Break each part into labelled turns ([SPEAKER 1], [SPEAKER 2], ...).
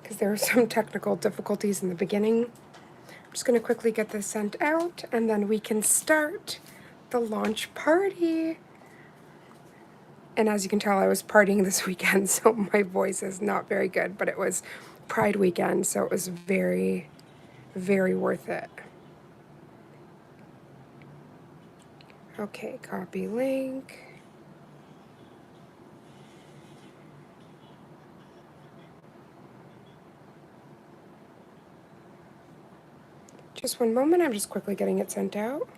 [SPEAKER 1] because there were some technical difficulties in the beginning. I'm just going to quickly get this sent out, and then we can start the launch party. And as you can tell, I was partying this weekend, so my voice is not very good, but it was Pride weekend, so it was very, very worth it. Okay, copy link. Just one moment, I'm just quickly getting it sent out.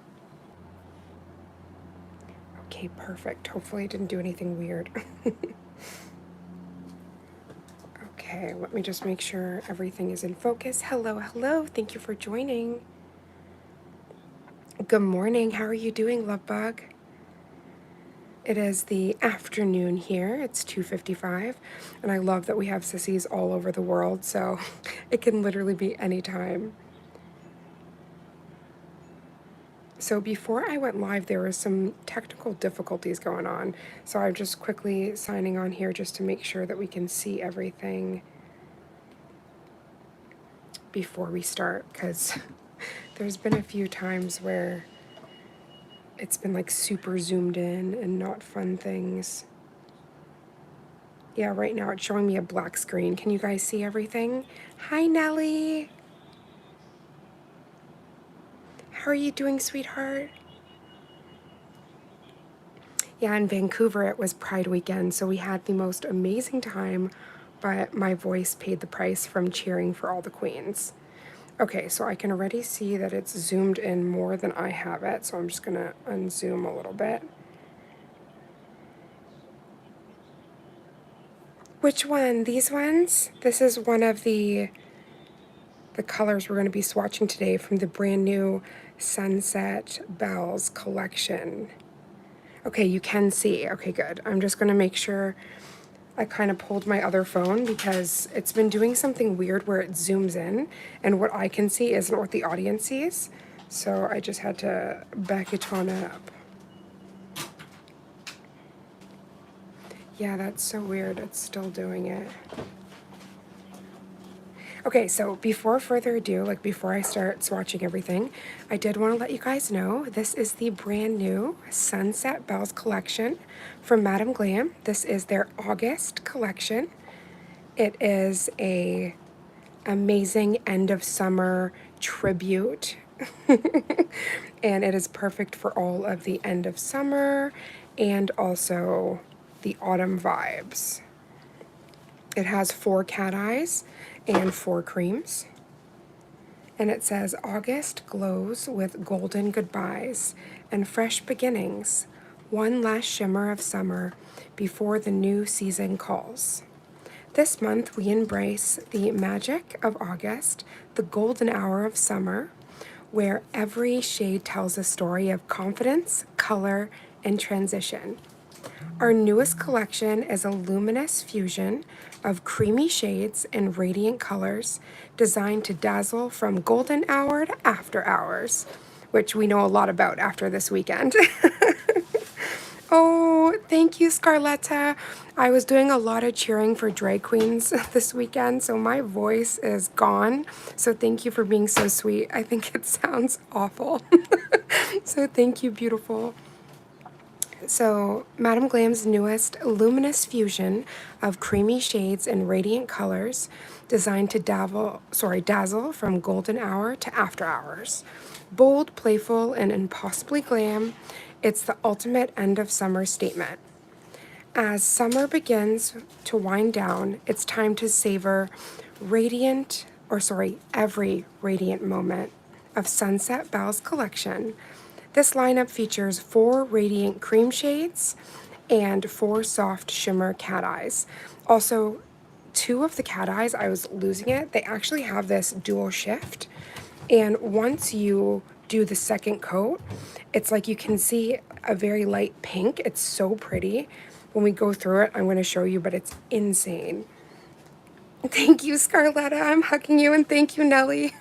[SPEAKER 1] Okay, perfect. Hopefully I didn't do anything weird. Okay, let me just make sure everything is in focus. Hello, hello. Thank you for joining. Good morning. How are you doing, Lovebug? It is the afternoon here. It's 2:55, and I love that we have sissies all over the world, so it can literally be any time. So before I went live, there were some technical difficulties going on, so I'm just quickly signing on here just to make sure that we can see everything before we start, because there's been a few times where it's been like super zoomed in and not fun things. Yeah, right now it's showing me a black screen. Can you guys see everything? Hi, Nellie. How are you doing, sweetheart? Yeah, in Vancouver it was Pride weekend, so we had the most amazing time, but my voice paid the price from cheering for all the queens. Okay, so I can already see that it's zoomed in more than I have it, so I'm just gonna unzoom a little bit. Which one? These ones? This is one of the colors we're going to be swatching today from the brand new Sunset Bells collection. Okay, you can see. Okay, good. I'm just going to make sure I kind of pulled my other phone because it's been doing something weird where it zooms in and what I can see isn't what the audience sees. So I just had to back it on up. Yeah, that's so weird. It's still doing it. Okay, so before further ado, like before I start swatching everything, I did want to let you guys know this is the brand new Sunset Bells collection from Madame Glam. This is their August collection. It is a amazing end of summer tribute. And it is perfect for all of the end of summer and also the autumn vibes. It has 4 cat eyes and 4 creams. And it says, August glows with golden goodbyes and fresh beginnings, one last shimmer of summer before the new season calls. This month we embrace the magic of August, the golden hour of summer, where every shade tells a story of confidence, color, and transition. Our newest collection is a luminous fusion of creamy shades and radiant colors designed to dazzle from golden hour to after hours, which we know a lot about after this weekend. Oh, thank you, Scarletta. I was doing a lot of cheering for drag queens this weekend, so my voice is gone. So thank you for being so sweet. I think it sounds awful. So thank you, beautiful. So, Madame Glam's newest luminous fusion of creamy shades and radiant colors designed to dazzle from golden hour to after hours. Bold, playful, and impossibly glam, it's the ultimate end of summer statement. As summer begins to wind down, it's time to savor every radiant moment of Sunset Bells collection. This lineup features 4 radiant cream shades and 4 soft shimmer cat eyes. Also, 2 of the cat eyes, I was losing it. They actually have this dual shift. And once you do the second coat, it's like you can see a very light pink. It's so pretty. When we go through it, I'm going to show you, but it's insane. Thank you, Scarletta. I'm hugging you, and thank you, Nellie.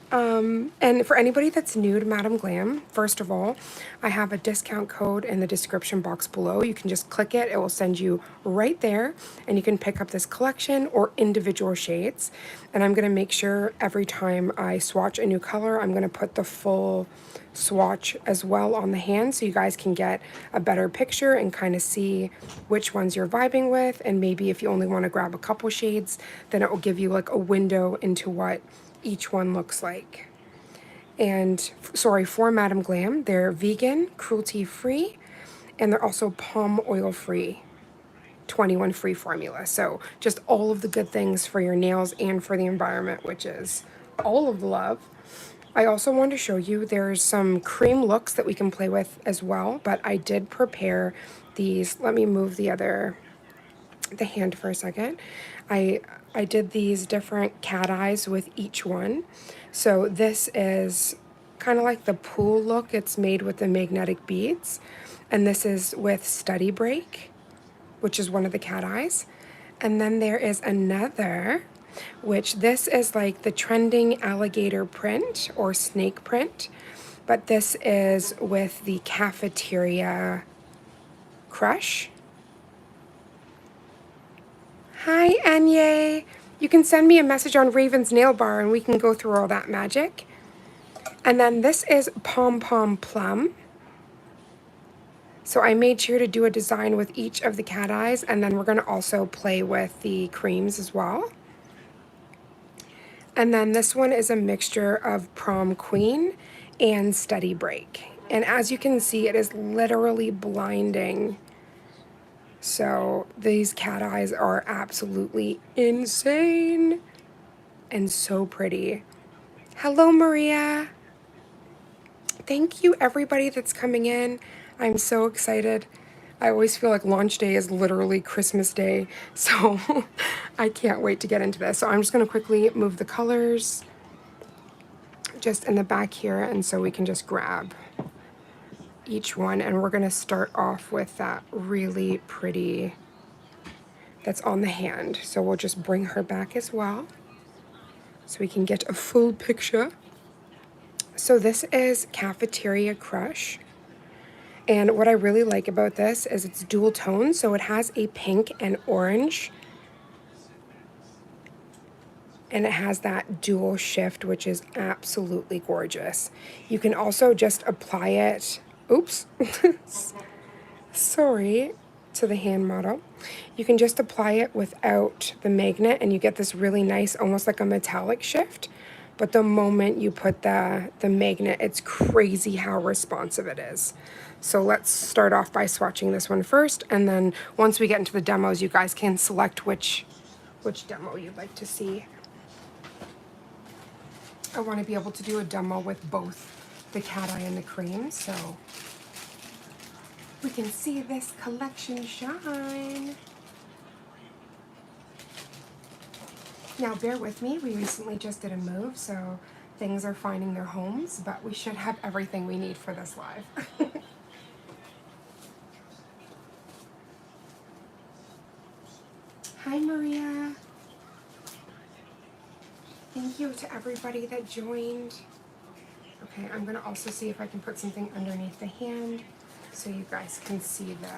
[SPEAKER 1] And for anybody that's new to Madam Glam, first of all, I have a discount code in the description box below. You can just click it. It will send you right there, and you can pick up this collection or individual shades. And I'm going to make sure every time I swatch a new color, I'm going to put the full swatch as well on the hand so you guys can get a better picture and kind of see which ones you're vibing with. And maybe if you only want to grab a couple shades, then it will give you like a window into what each one looks like. And sorry, for Madam Glam, they're vegan, cruelty free, and they're also palm oil free, 21 free formula. So just all of the good things for your nails and for the environment, which is all of the love. I also want to show you there's some cream looks that we can play with as well, but I did prepare these. Let me move the hand for a second. I did these different cat eyes with each one. So this is kind of like the pool look. It's made with the magnetic beads. And this is with Study Break, which is one of the cat eyes. And then there is another, which this is like the trending alligator print or snake print. But this is with the Cafeteria Crush. Hi, Anye. You can send me a message on Raven's Nail Bar and we can go through all that magic. And then this is Pom Pom Plum. So I made sure to do a design with each of the cat eyes, and then we're going to also play with the creams as well. And then this one is a mixture of Prom Queen and Study Break. And as you can see, it is literally blinding. So these cat eyes are absolutely insane and so pretty. Hello, Maria. Thank you, everybody that's coming in. I'm so excited. I always feel like launch day is literally Christmas day, so I can't wait to get into this. So I'm just going to quickly move the colors just in the back here, and so we can just grab each one, and we're going to start off with that really pretty that's on the hand. So we'll just bring her back as well so we can get a full picture. So this is Cafeteria Crush. And what I really like about this is it's dual tone, so it has a pink and orange. And it has that dual shift, which is absolutely gorgeous. You can also just apply it, oops, sorry, to the hand model. You can just apply it without the magnet and you get this really nice, almost like a metallic shift. But the moment you put the magnet, it's crazy how responsive it is. So let's start off by swatching this one first, and then once we get into the demos, you guys can select which demo you'd like to see. I want to be able to do a demo with both the cat eye and the cream, so we can see this collection shine. Now bear with me, we recently just did a move, so things are finding their homes, but we should have everything we need for this live. Hi, Maria. Thank you to everybody that joined. Okay, I'm gonna also see if I can put something underneath the hand so you guys can see the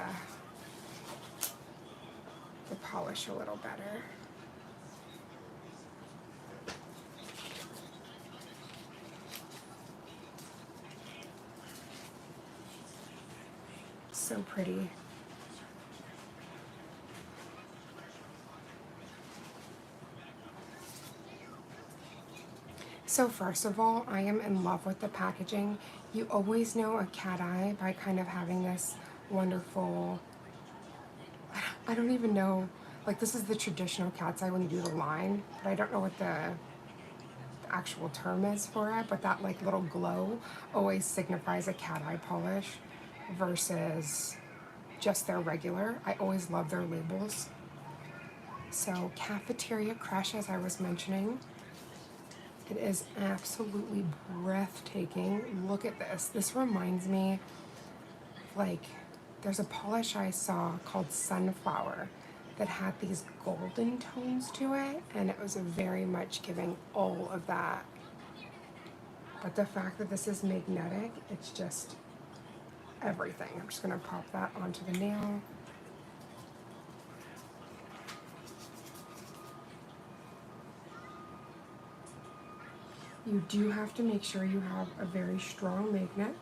[SPEAKER 1] polish a little better. So pretty. So first of all, I am in love with the packaging. You always know a cat eye by kind of having this wonderful, I don't even know, like this is the traditional cat's eye when you do the line, but I don't know what the actual term is for it, but that like little glow always signifies a cat eye polish versus just their regular. I always love their labels. So Cafeteria Crush, as I was mentioning, it is absolutely breathtaking. Look at this. This reminds me, like, there's a polish I saw called Sunflower that had these golden tones to it, and it was very much giving all of that But the fact that this is magnetic, it's just everything. I'm just gonna pop that onto the nail. You do have to make sure you have a very strong magnet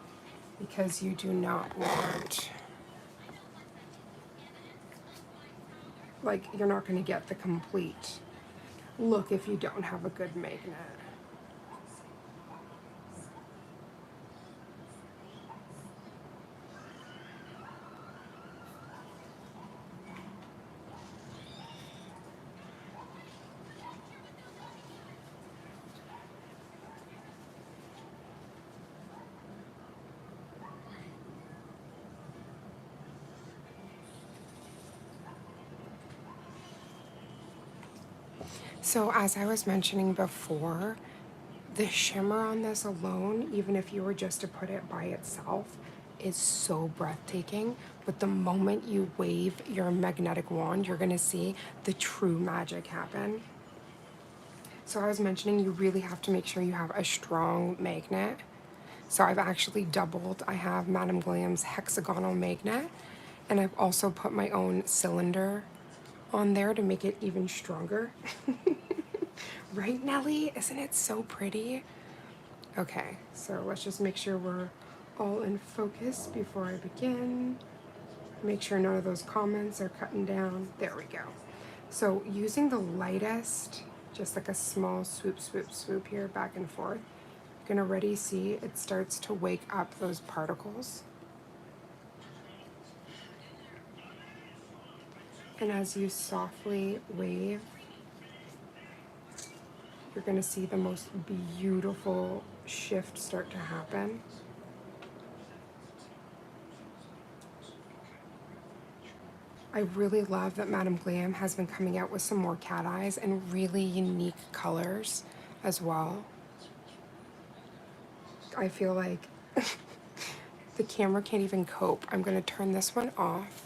[SPEAKER 1] because you do not want, like, you're not going to get the complete look if you don't have a good magnet. So as I was mentioning before, the shimmer on this alone, even if you were just to put it by itself, is so breathtaking. But the moment you wave your magnetic wand, you're gonna see the true magic happen. So I was mentioning you really have to make sure you have a strong magnet. So I've actually doubled. I have Madame Glam's hexagonal magnet, and I've also put my own cylinder on there to make it even stronger. Right, Nellie? Isn't it so pretty? Okay, so let's just make sure we're all in focus before I begin. Make sure none of those comments are cutting down. There we go. So using the lightest, just like a small swoop, swoop, swoop here, back and forth, you can already see it starts to wake up those particles. And as you softly wave, you're going to see the most beautiful shift start to happen. I really love that Madame Glam has been coming out with some more cat eyes and really unique colors as well. I feel like the camera can't even cope. I'm going to turn this one off,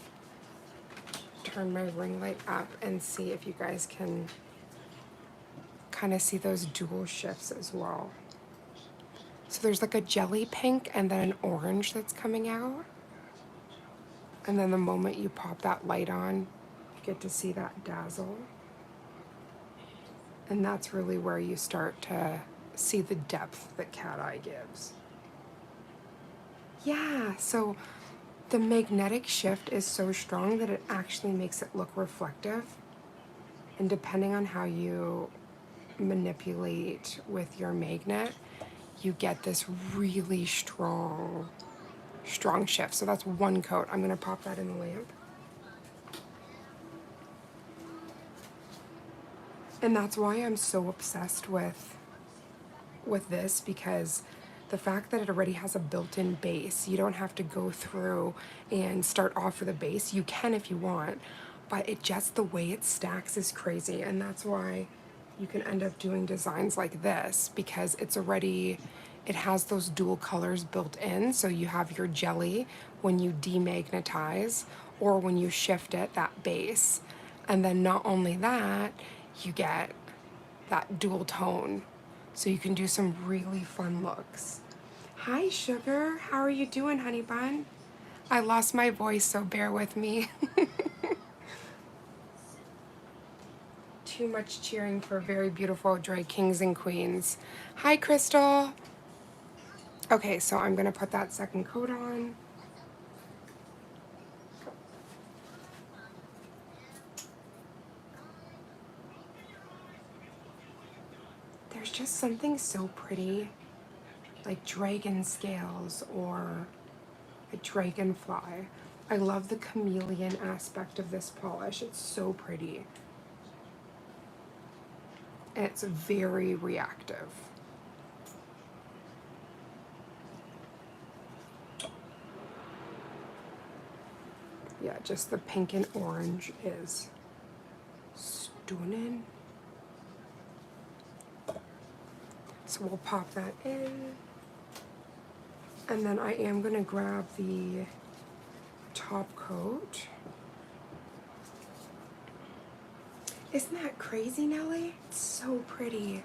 [SPEAKER 1] turn my ring light up, and see if you guys can kind of see those dual shifts as well. So there's like a jelly pink and then an orange that's coming out. And then the moment you pop that light on, you get to see that dazzle. And that's really where you start to see the depth that cat eye gives. Yeah, so the magnetic shift is so strong that it actually makes it look reflective. And depending on how you manipulate with your magnet, you get this really strong shift. So that's one coat. I'm going to pop that in the lamp. And that's why I'm so obsessed with this, because the fact that it already has a built-in base, you don't have to go through and start off with a base. You can if you want, but it just, the way it stacks is crazy. And that's why you can end up doing designs like this, because it's already, it has those dual colors built in. So you have your jelly when you demagnetize, or when you shift it, that base. And then not only that, you get that dual tone. So you can do some really fun looks. Hi, Sugar. How are you doing, honey bun? I lost my voice, so bear with me. Too much cheering for very beautiful drag kings and queens. Hi, Crystal. Okay, so I'm gonna put that second coat on. There's just something so pretty, like dragon scales or a dragonfly. I love the chameleon aspect of this polish. It's so pretty. And it's very reactive. Yeah, just the pink and orange is stunning. So we'll pop that in. And then I am gonna grab the top coat. Isn't that crazy, Nellie? It's so pretty.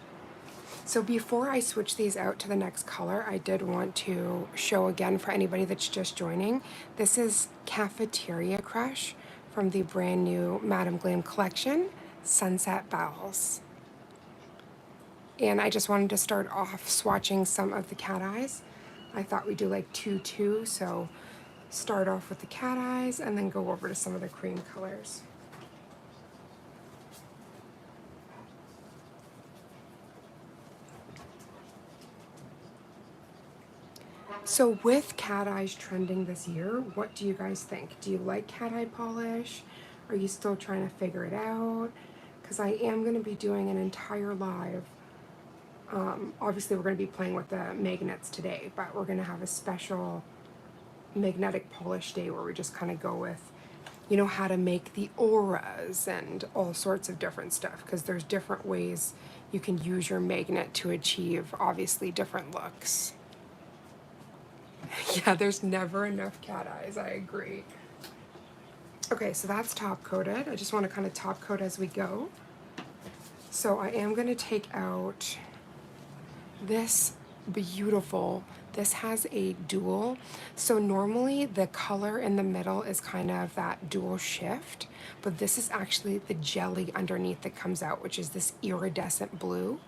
[SPEAKER 1] So before I switch these out to the next color, I did want to show again for anybody that's just joining. This is Cafeteria Crush from the brand new Madam Glam collection, Sunset Bells. And I just wanted to start off swatching some of the cat eyes. I thought we'd do like 2-2, so start off with the cat eyes and then go over to some of the cream colors. So with cat eyes trending this year, what do you guys think? Do you like cat eye polish? Are you still trying to figure it out? Because I am going to be doing an entire live. Obviously, we're going to be playing with the magnets today, but we're going to have a special magnetic polish day where we just kind of go with, you know, how to make the auras and all sorts of different stuff, because there's different ways you can use your magnet to achieve, obviously, different looks. Yeah, there's never enough cat eyes, I agree. Okay, so that's top coated. I just want to kind of top coat as we go. So I am going to take out this beautiful, this has a dual. So normally the color in the middle is kind of that dual shift, but this is actually the jelly underneath that comes out, which is this iridescent blue.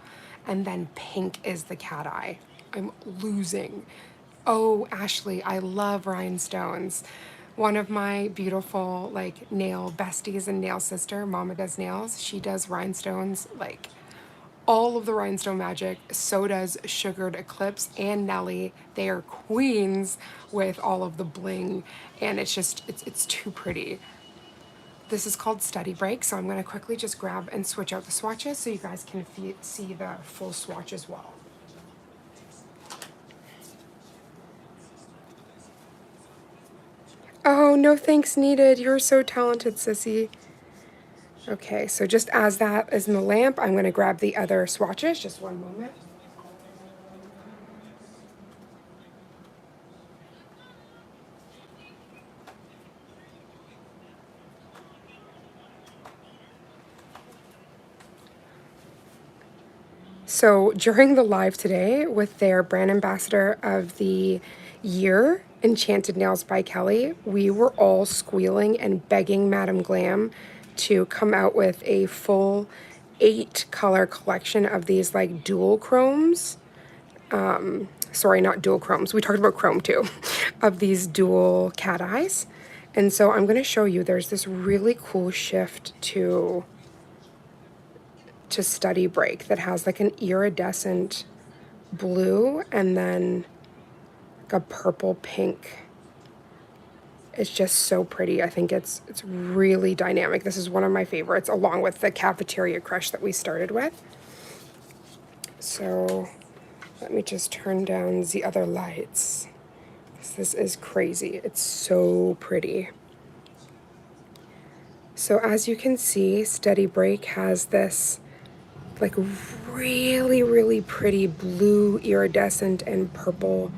[SPEAKER 1] And then pink is the cat eye. I'm losing. Oh, Ashley, I love rhinestones. One of my beautiful like nail besties and nail sister, Mama Does Nails, she does rhinestones like all of the rhinestone magic. So does Sugared Eclipse and Nelly. They are queens with all of the bling, and it's just, it's too pretty. This is called Study Break, so I'm going to quickly just grab and switch out the swatches so you guys can see the full swatch as well. Oh, no thanks needed. You're so talented, sissy. Okay, so just as that is in the lamp, I'm going to grab the other swatches. Just one moment. So during the live today with their brand ambassador of the year, Enchanted Nails by Kelly, we were all squealing and begging Madam Glam to come out with a full 8-color collection of these like dual chromes. Sorry, not dual chromes. We talked about chrome too, of these dual cat eyes. And so I'm going to show you, there's this really cool shift to Study Break that has like an iridescent blue and then like a purple pink. It's just so pretty. I think it's really dynamic. This is one of my favorites, along with the Cafeteria Crush that we started with. So let me just turn down the other lights. This is crazy. It's so pretty. So as you can see, Study Break has this like really, really pretty blue, iridescent, and purple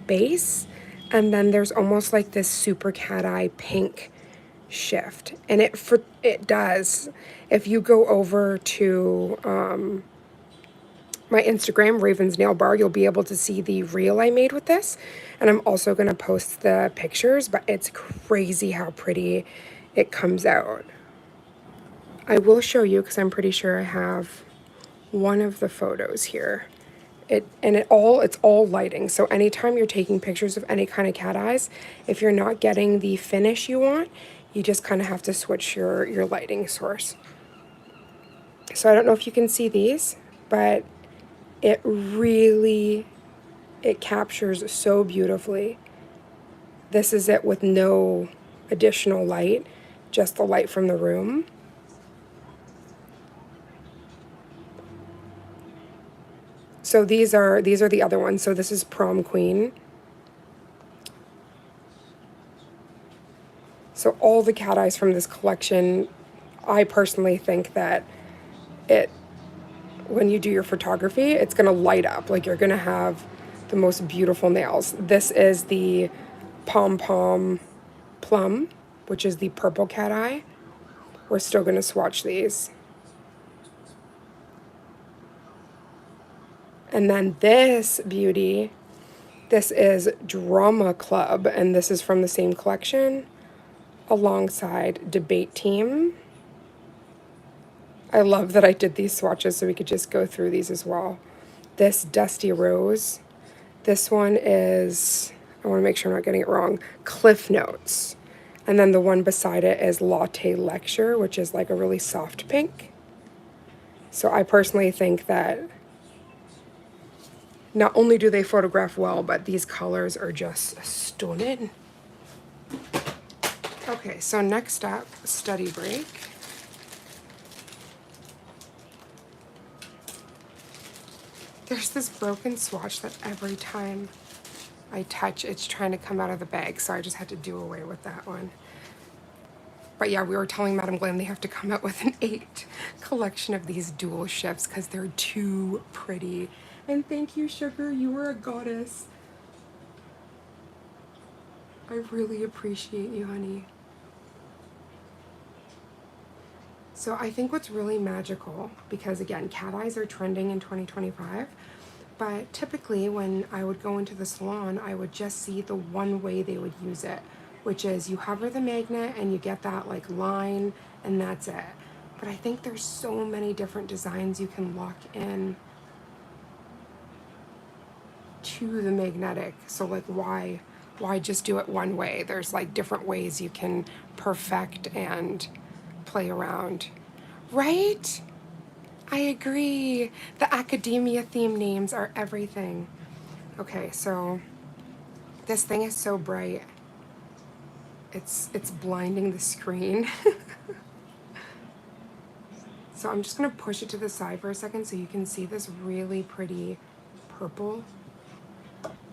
[SPEAKER 1] base. And then there's almost like this super cat eye pink shift. And it does. If you go over to my Instagram, Raven's Nail Bar, you'll be able to see the reel I made with this. And I'm also going to post the pictures, but it's crazy how pretty it comes out. I will show you because I'm pretty sure I have one of the photos here. It's all lighting. So anytime you're taking pictures of any kind of cat eyes, if you're not getting the finish you want, you just kind of have to switch your lighting source. So I don't know if you can see these, but it captures so beautifully. This is it with no additional light, just the light from the room. So these are the other ones. So this is Prom Queen. So all the cat eyes from this collection, I personally think that when you do your photography, it's going to light up. Like you're going to have the most beautiful nails. This is the Pom Pom Plum, which is the purple cat eye. We're still going to swatch these. And then this beauty, this is Drama Club, and this is from the same collection alongside Debate Team. I love that I did these swatches so we could just go through these as well. This Dusty Rose. This one is, I want to make sure I'm not getting it wrong, Cliff Notes. And then the one beside it is Latte Lecture, which is like a really soft pink. So I personally think that not only do they photograph well, but these colors are just stunning. Okay, so next up, Study Break. There's this broken swatch that every time I touch, it's trying to come out of the bag, so I just had to do away with that one. But yeah, we were telling Madame Glam they have to come out with an 8 collection of these dual shifts because they're too pretty. And thank you, Sugar, you were a goddess. I really appreciate you, honey. So I think what's really magical, because again, cat eyes are trending in 2025, but typically when I would go into the salon, I would just see the one way they would use it, which is you hover the magnet and you get that like line and that's it. But I think there's so many different designs you can lock in to the magnetic. So like why just do it one way? There's like different ways you can perfect and play around, right? I agree. The academia theme names are everything. Okay, so this thing is so bright. It's blinding the screen. So I'm just gonna push it to the side for a second so you can see this really pretty purple.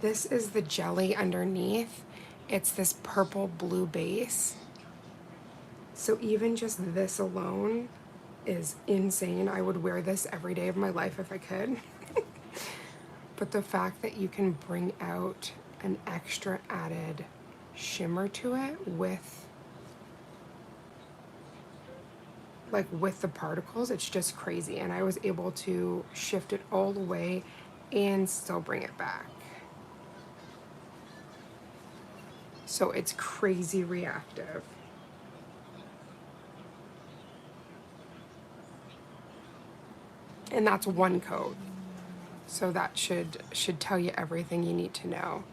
[SPEAKER 1] This is the jelly underneath. It's this purple blue base. So even just this alone is insane. I would wear this every day of my life if I could. But the fact that you can bring out an extra added shimmer to it with the particles, it's just crazy. And I was able to shift it all the way and still bring it back. So it's crazy reactive. And that's one coat. So that should tell you everything you need to know.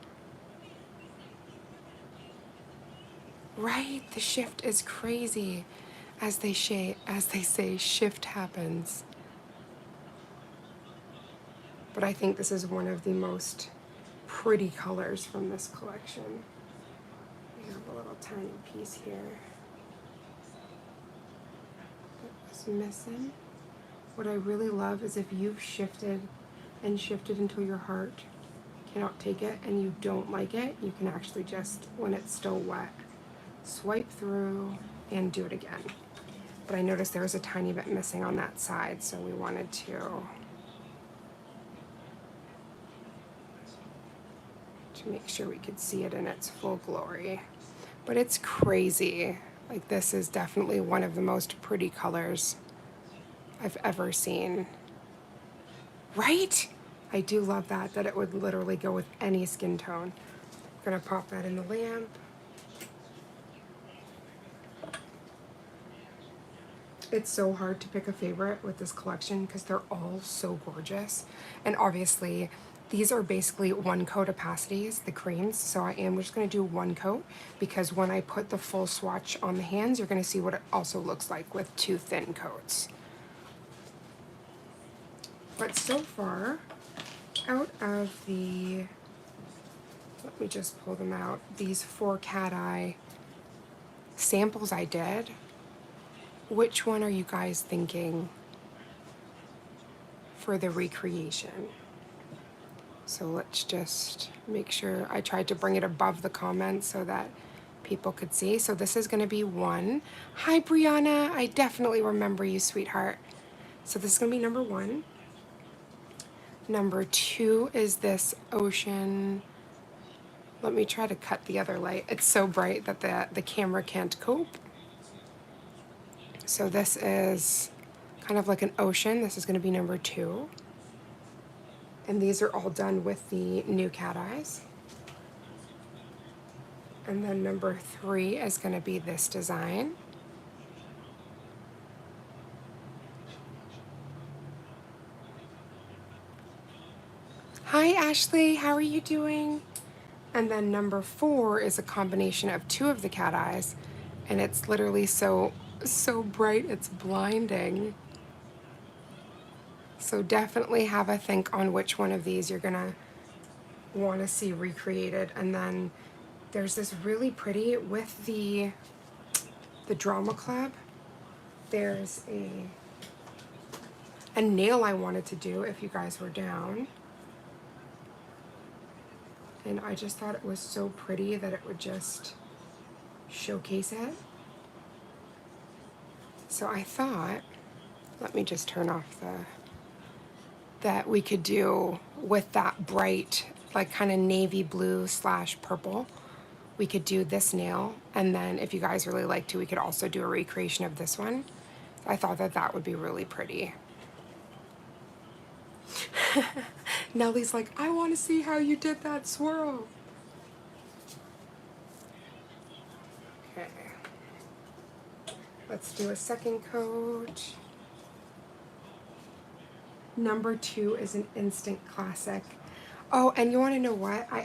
[SPEAKER 1] Right? The shift is crazy. As they say, shift happens. But I think this is one of the most pretty colors from this collection. We have a little tiny piece here that was missing. What I really love is if you've shifted and shifted until your heart cannot take it and you don't like it, you can actually just, when it's still wet, swipe through and do it again. But I noticed there was a tiny bit missing on that side, so we wanted to make sure we could see it in its full glory. But it's crazy. Like, this is definitely one of the most pretty colors I've ever seen. Right? I do love that it would literally go with any skin tone. I'm gonna pop that in the lamp. It's so hard to pick a favorite with this collection because they're all so gorgeous. And obviously, these are basically one coat opacities, the creams. So I am just gonna do one coat because when I put the full swatch on the hands, you're gonna see what it also looks like with 2 thin coats. But so far, out of the, let me just pull them out, these 4 cat eye samples I did, which one are you guys thinking for the recreation? So let's just make sure. I tried to bring it above the comments so that people could see. So this is going to be 1. Hi, Brianna. I definitely remember you, sweetheart. So this is going to be number 1. Number 2 is this ocean. Let me try to cut the other light. It's so bright that the camera can't cope. So this is kind of like an ocean. This is going to be number 2. And these are all done with the new cat eyes. And then number 3 is going to be this design. Hi Ashley, how are you doing? And then number 4 is a combination of 2 of the cat eyes, and it's literally so bright, it's blinding. So definitely have a think on which one of these you're gonna want to see recreated. And then there's this really pretty with the drama club. There's a nail I wanted to do if you guys were down. And I just thought it was so pretty that it would just showcase it. So I thought, let me just turn off that we could do with that bright, like kind of navy blue / purple. We could do this nail, and then if you guys really like to, we could also do a recreation of this one. I thought that would be really pretty. Nellie's like, I want to see how you did that swirl. Okay. Let's do a second coat. Number 2 is an instant classic. Oh, and you want to know what? I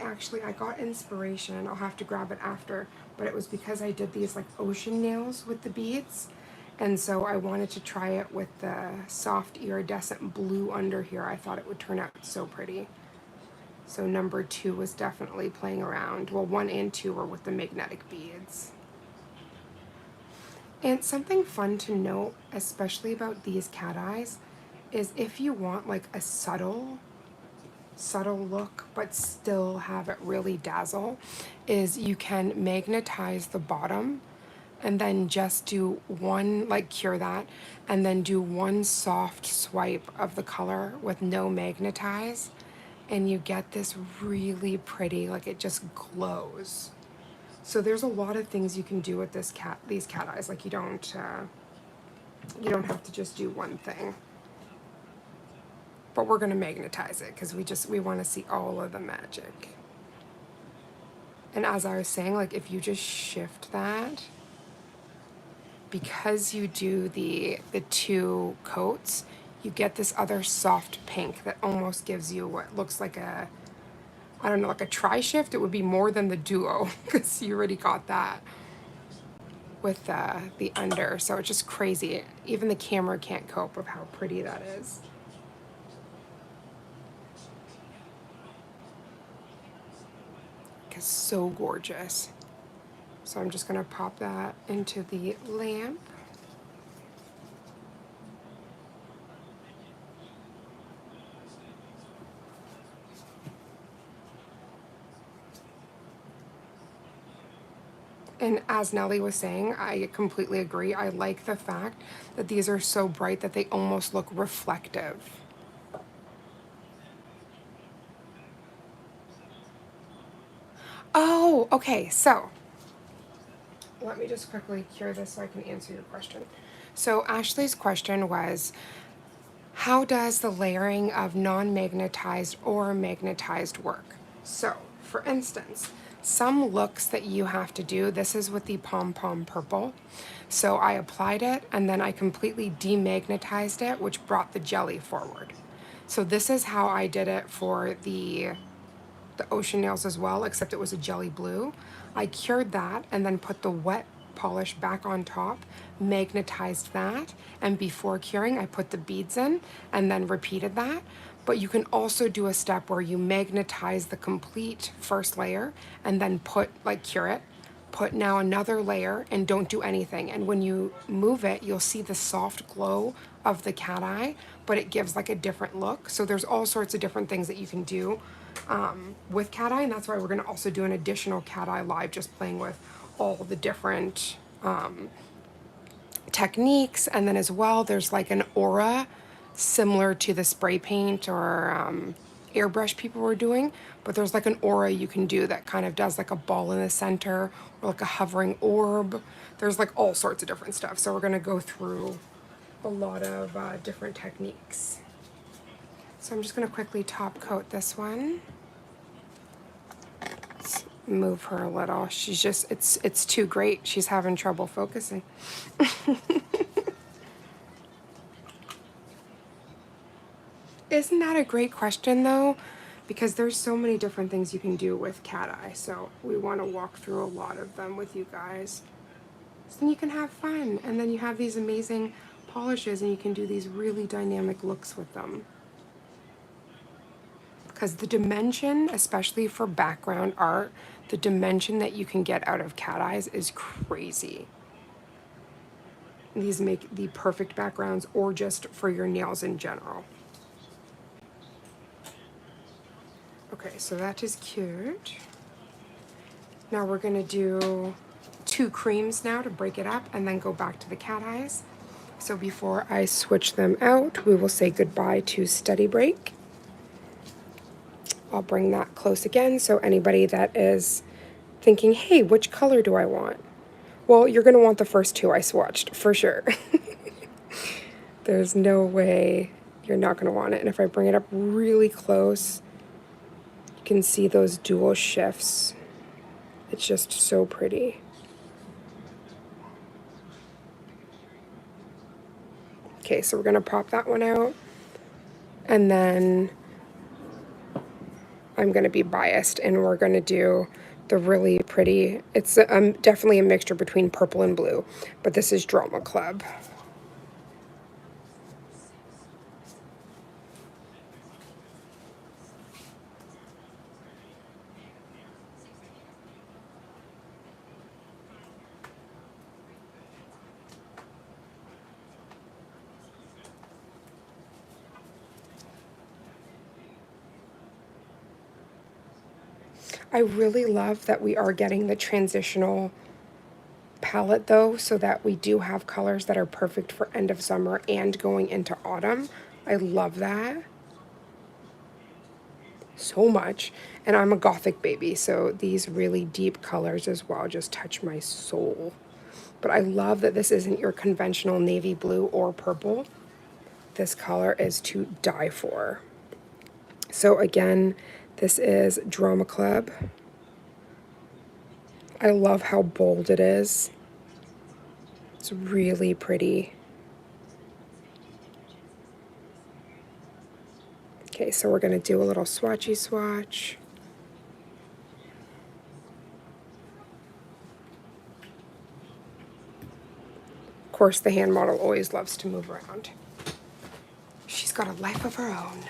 [SPEAKER 1] got inspiration. I'll have to grab it after, but it was because I did these like ocean nails with the beads. And so I wanted to try it with the soft iridescent blue under here. I thought it would turn out so pretty. So number 2 was definitely playing around. Well, 1 and 2 were with the magnetic beads. And something fun to note, especially about these cat eyes, is if you want like a subtle look but still have it really dazzle, is you can magnetize the bottom and then just do one, like cure that, and then do one soft swipe of the color with no magnetize, and you get this really pretty, like it just glows. So there's a lot of things you can do with these cat eyes. Like you don't have to just do one thing. But we're gonna magnetize it because we want to see all of the magic. And as I was saying, like if you just shift that, because you do the 2 coats, you get this other soft pink that almost gives you what looks like a, I don't know, like a tri-shift. It would be more than the duo because you already got that with the under. So it's just crazy. Even the camera can't cope with how pretty that is. It's so gorgeous. So I'm just gonna pop that into the lamp. And as Nellie was saying, I completely agree. I like the fact that these are so bright that they almost look reflective. Oh, okay, so let me just quickly cure this so I can answer your question. So Ashley's question was, how does the layering of non-magnetized or magnetized work? So, for instance, some looks that you have to do, this is with the Pom Pom Purple. So I applied it and then I completely demagnetized it, which brought the jelly forward. So this is how I did it for the ocean nails as well, except it was a jelly blue. I cured that and then put the wet polish back on top, magnetized that, and before curing I put the beads in and then repeated that. But you can also do a step where you magnetize the complete first layer and then cure it, put now another layer and don't do anything. And when you move it, you'll see the soft glow of the cat eye, but it gives like a different look. So there's all sorts of different things that you can do with cat eye, and that's why we're gonna also do an additional cat eye live, just playing with all the different techniques. And then as well, there's like an aura similar to the spray paint or airbrush people were doing, but there's like an aura you can do that kind of does like a ball in the center or like a hovering orb. There's like all sorts of different stuff. So we're gonna go through a lot of different techniques. So I'm just going to quickly top coat this one. Let's move her a little. She's just, it's too great. She's having trouble focusing. Isn't that a great question though? Because there's so many different things you can do with cat eye. So we want to walk through a lot of them with you guys. So then you can have fun. And then you have these amazing polishes and you can do these really dynamic looks with them. Because the dimension, especially for background art, the dimension that you can get out of cat eyes is crazy. These make the perfect backgrounds or just for your nails in general. Okay, so that is cute. Now we're gonna do 2 creams now to break it up and then go back to the cat eyes. So before I switch them out, we will say goodbye to Study Break. I'll bring that close again, so anybody that is thinking, hey, which color do I want? Well, you're going to want the first 2 I swatched, for sure. There's no way you're not going to want it. And if I bring it up really close, you can see those dual shifts. It's just so pretty. Okay, so we're going to pop that one out. And then I'm going to be biased and we're going to do the really pretty, it's definitely a mixture between purple and blue, but this is Drama Club. I really love that we are getting the transitional palette though, so that we do have colors that are perfect for end of summer and going into autumn. I love that so much. And I'm a gothic baby, so these really deep colors as well just touch my soul. But I love that this isn't your conventional navy blue or purple. This color is to die for. So again, this is Drama Club. I love how bold it is. It's really pretty. Okay, so we're going to do a little swatchy swatch. Of course, the hand model always loves to move around. She's got a life of her own.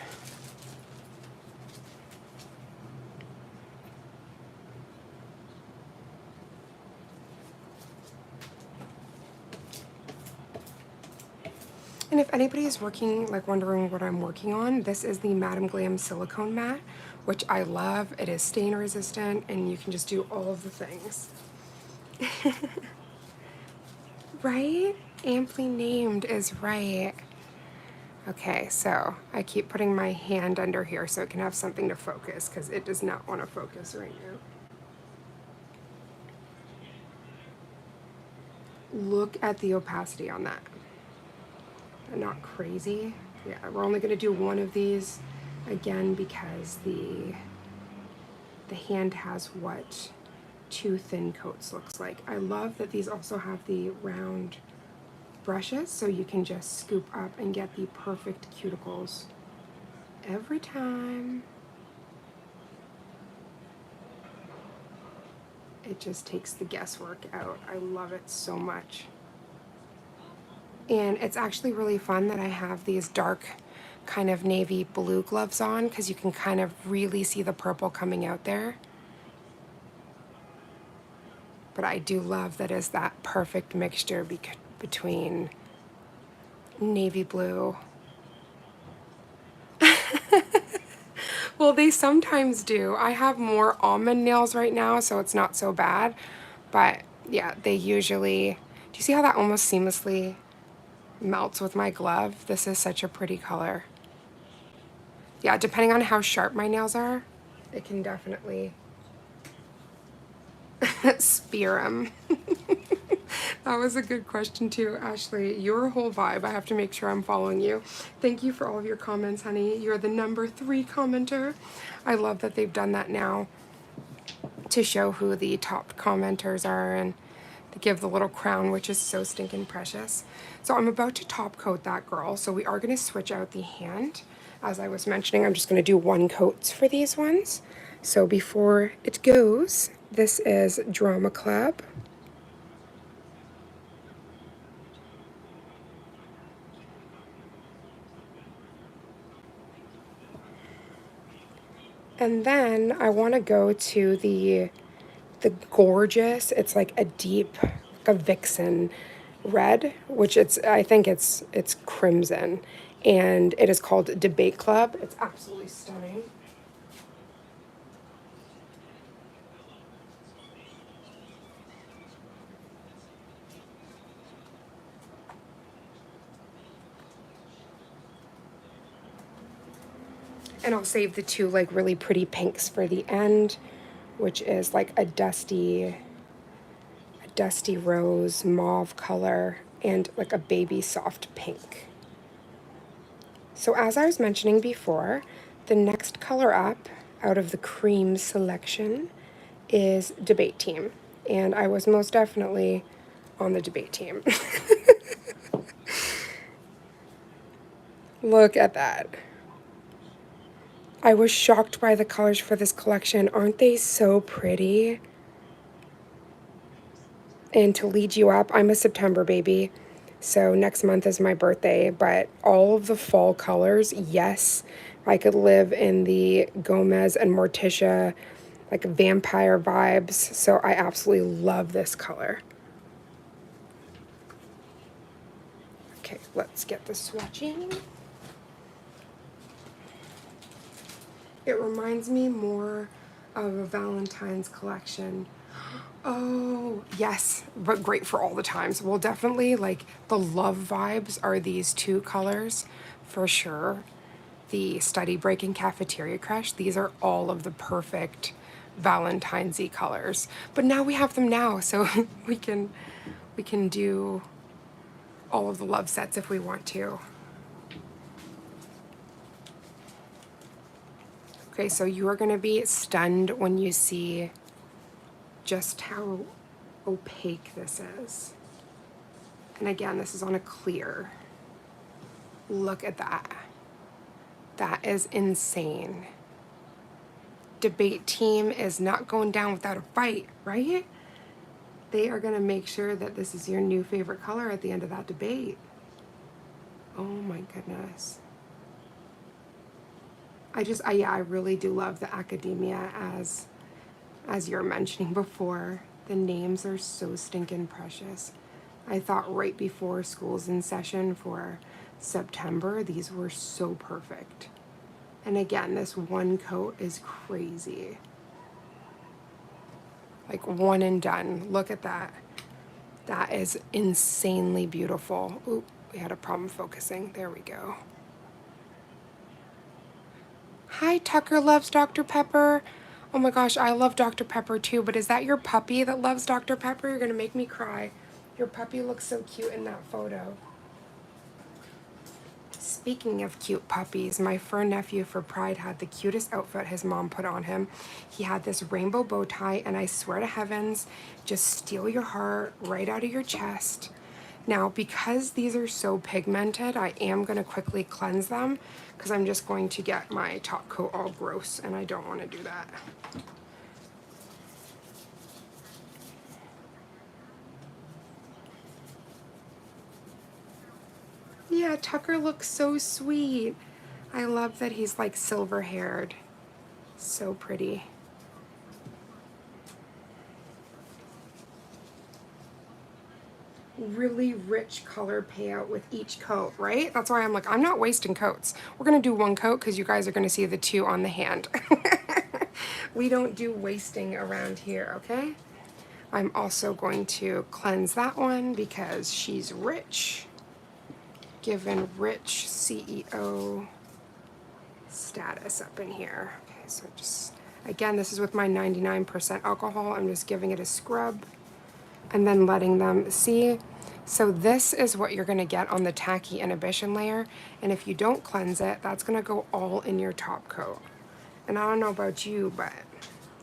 [SPEAKER 1] And if anybody is working, like wondering what I'm working on, this is the Madam Glam silicone mat, which I love. It is stain resistant and you can just do all of the things. Right? Amply named is right. Okay, so I keep putting my hand under here so it can have something to focus because it does not want to focus right now. Look at the opacity on that. Not crazy. Yeah, we're only going to do one of these again because the hand has what 2 thin coats looks like. I love that these also have the round brushes so you can just scoop up and get the perfect cuticles every time. It just takes the guesswork out. I love it so much. And it's actually really fun that I have these dark kind of navy blue gloves on because you can kind of really see the purple coming out there. But I do love that it's that perfect mixture between navy blue. Well, they sometimes do. I have more almond nails right now, so it's not so bad. But yeah, they usually, do you see how that almost seamlessly melts with my glove? This is such a pretty color. Yeah, depending on how sharp my nails are, it can definitely spear them. That was a good question too, Ashley. Your whole vibe, I have to make sure I'm following you. Thank you for all of your comments, honey. You're the #3 commenter. I love that they've done that now to show who the top commenters are and to give the little crown, which is so stinking precious. So I'm about to top coat that girl. So we are going to switch out the hand. As I was mentioning, I'm just going to do 1 coats for these ones. So before it goes, this is Drama Club. And then I want to go to the gorgeous, it's like a deep, like a vixen red, which I think it's crimson, and it is called Debate Club. It's absolutely stunning. And I'll save the 2 like really pretty pinks for the end, which is like a dusty rose mauve color and like a baby soft pink. So as I was mentioning before, the next color up out of the cream selection is Debate Team. And I was most definitely on the debate team. Look at that. I was shocked by the colors for this collection. Aren't they so pretty? And to lead you up, I'm a September baby, so next month is my birthday, but all of the fall colors, yes, I could live in the Gomez and Morticia, like vampire vibes, so I absolutely love this color. Okay, let's get the swatching. It reminds me more of a Valentine's collection. Oh, yes, but great for all the times. Well, definitely, like, the love vibes are these 2 colors, for sure. The Study Break and Cafeteria Crush, these are all of the perfect Valentine's-y colors. But now we have them now, so we can do all of the love sets if we want to. Okay, so you are going to be stunned when you see just how opaque this is. And again, this is on a clear. Look at that. That is insane. Debate Team is not going down without a fight, right? They are going to make sure that this is your new favorite color at the end of that debate. Oh my goodness. I really do love the academia as you were mentioning before. The names are so stinking precious. I thought right before school's in session for September, these were so perfect. And again, this 1 coat is crazy. Like 1 and done. Look at that. That is insanely beautiful. Oop, we had a problem focusing. There we go. Hi, Tucker loves Dr. Pepper. Oh my gosh, I love Dr. Pepper too, but is that your puppy that loves Dr. Pepper? You're gonna make me cry. Your puppy looks so cute in that photo. Speaking of cute puppies, my fur nephew for Pride had the cutest outfit his mom put on him. He had this rainbow bow tie, and I swear to heavens, just steal your heart right out of your chest. Now, because these are so pigmented, I am going to quickly cleanse them because I'm just going to get my top coat all gross, and I don't want to do that. Yeah, Tucker looks so sweet. I love that he's like silver haired. So pretty. Really rich color payout with each coat, right? That's why I'm like, I'm not wasting coats. We're gonna do 1 coat because you guys are gonna see the 2 on the hand. We don't do wasting around here, okay? I'm also going to cleanse that one because she's rich. Given rich CEO status up in here. Okay, so just, again, this is with my 99% alcohol. I'm just giving it a scrub. and then letting them see. So this is what you're gonna get on the tacky inhibition layer. And if you don't cleanse it, that's gonna go all in your top coat. And I don't know about you, but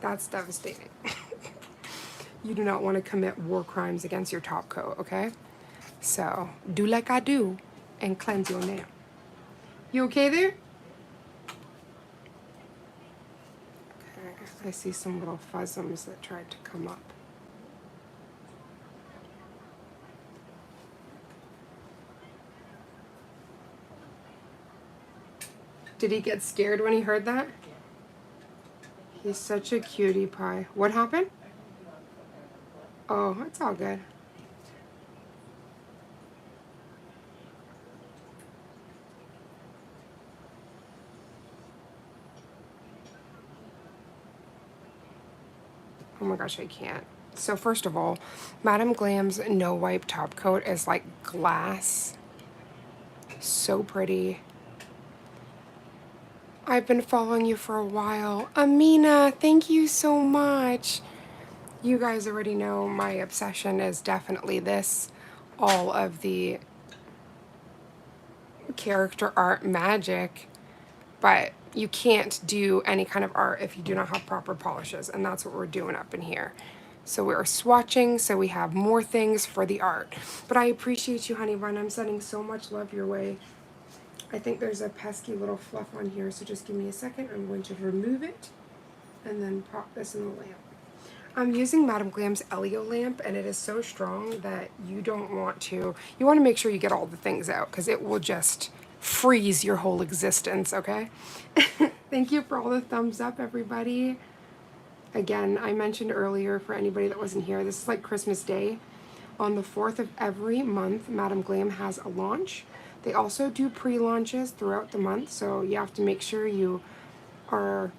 [SPEAKER 1] that's devastating. You do not want to commit war crimes against your top coat, okay? So do like I do and cleanse your nail. You okay there? Okay, I see some little fuzzums that tried to come up. Did he get scared when he heard that? He's such a cutie pie. What happened? Oh, it's all good. Oh my gosh, I can't. So first of all, Madam Glam's No Wipe top coat is like glass. So pretty. I've been following you for a while. Amina, thank you so much. You guys already know my obsession is definitely this. All of the character art magic, but you can't do any kind of art if you do not have proper polishes, and that's what we're doing up in here. So we're swatching, so we have more things for the art. But I appreciate you, honey bun. I'm sending so much love your way. I think there's a pesky little fluff on here, so just give me a second. I'm going to remove it and then pop this in the lamp. I'm using Madam Glam's Elio lamp, and it is so strong that you want to make sure you get all the things out, because it will just freeze your whole existence, okay? Thank you for all the thumbs up, everybody. Again, I mentioned earlier, for anybody that wasn't here, this is like Christmas Day. On the 4th of every month, Madam Glam has a launch. They also do pre-launches throughout the month, so you have to make sure you are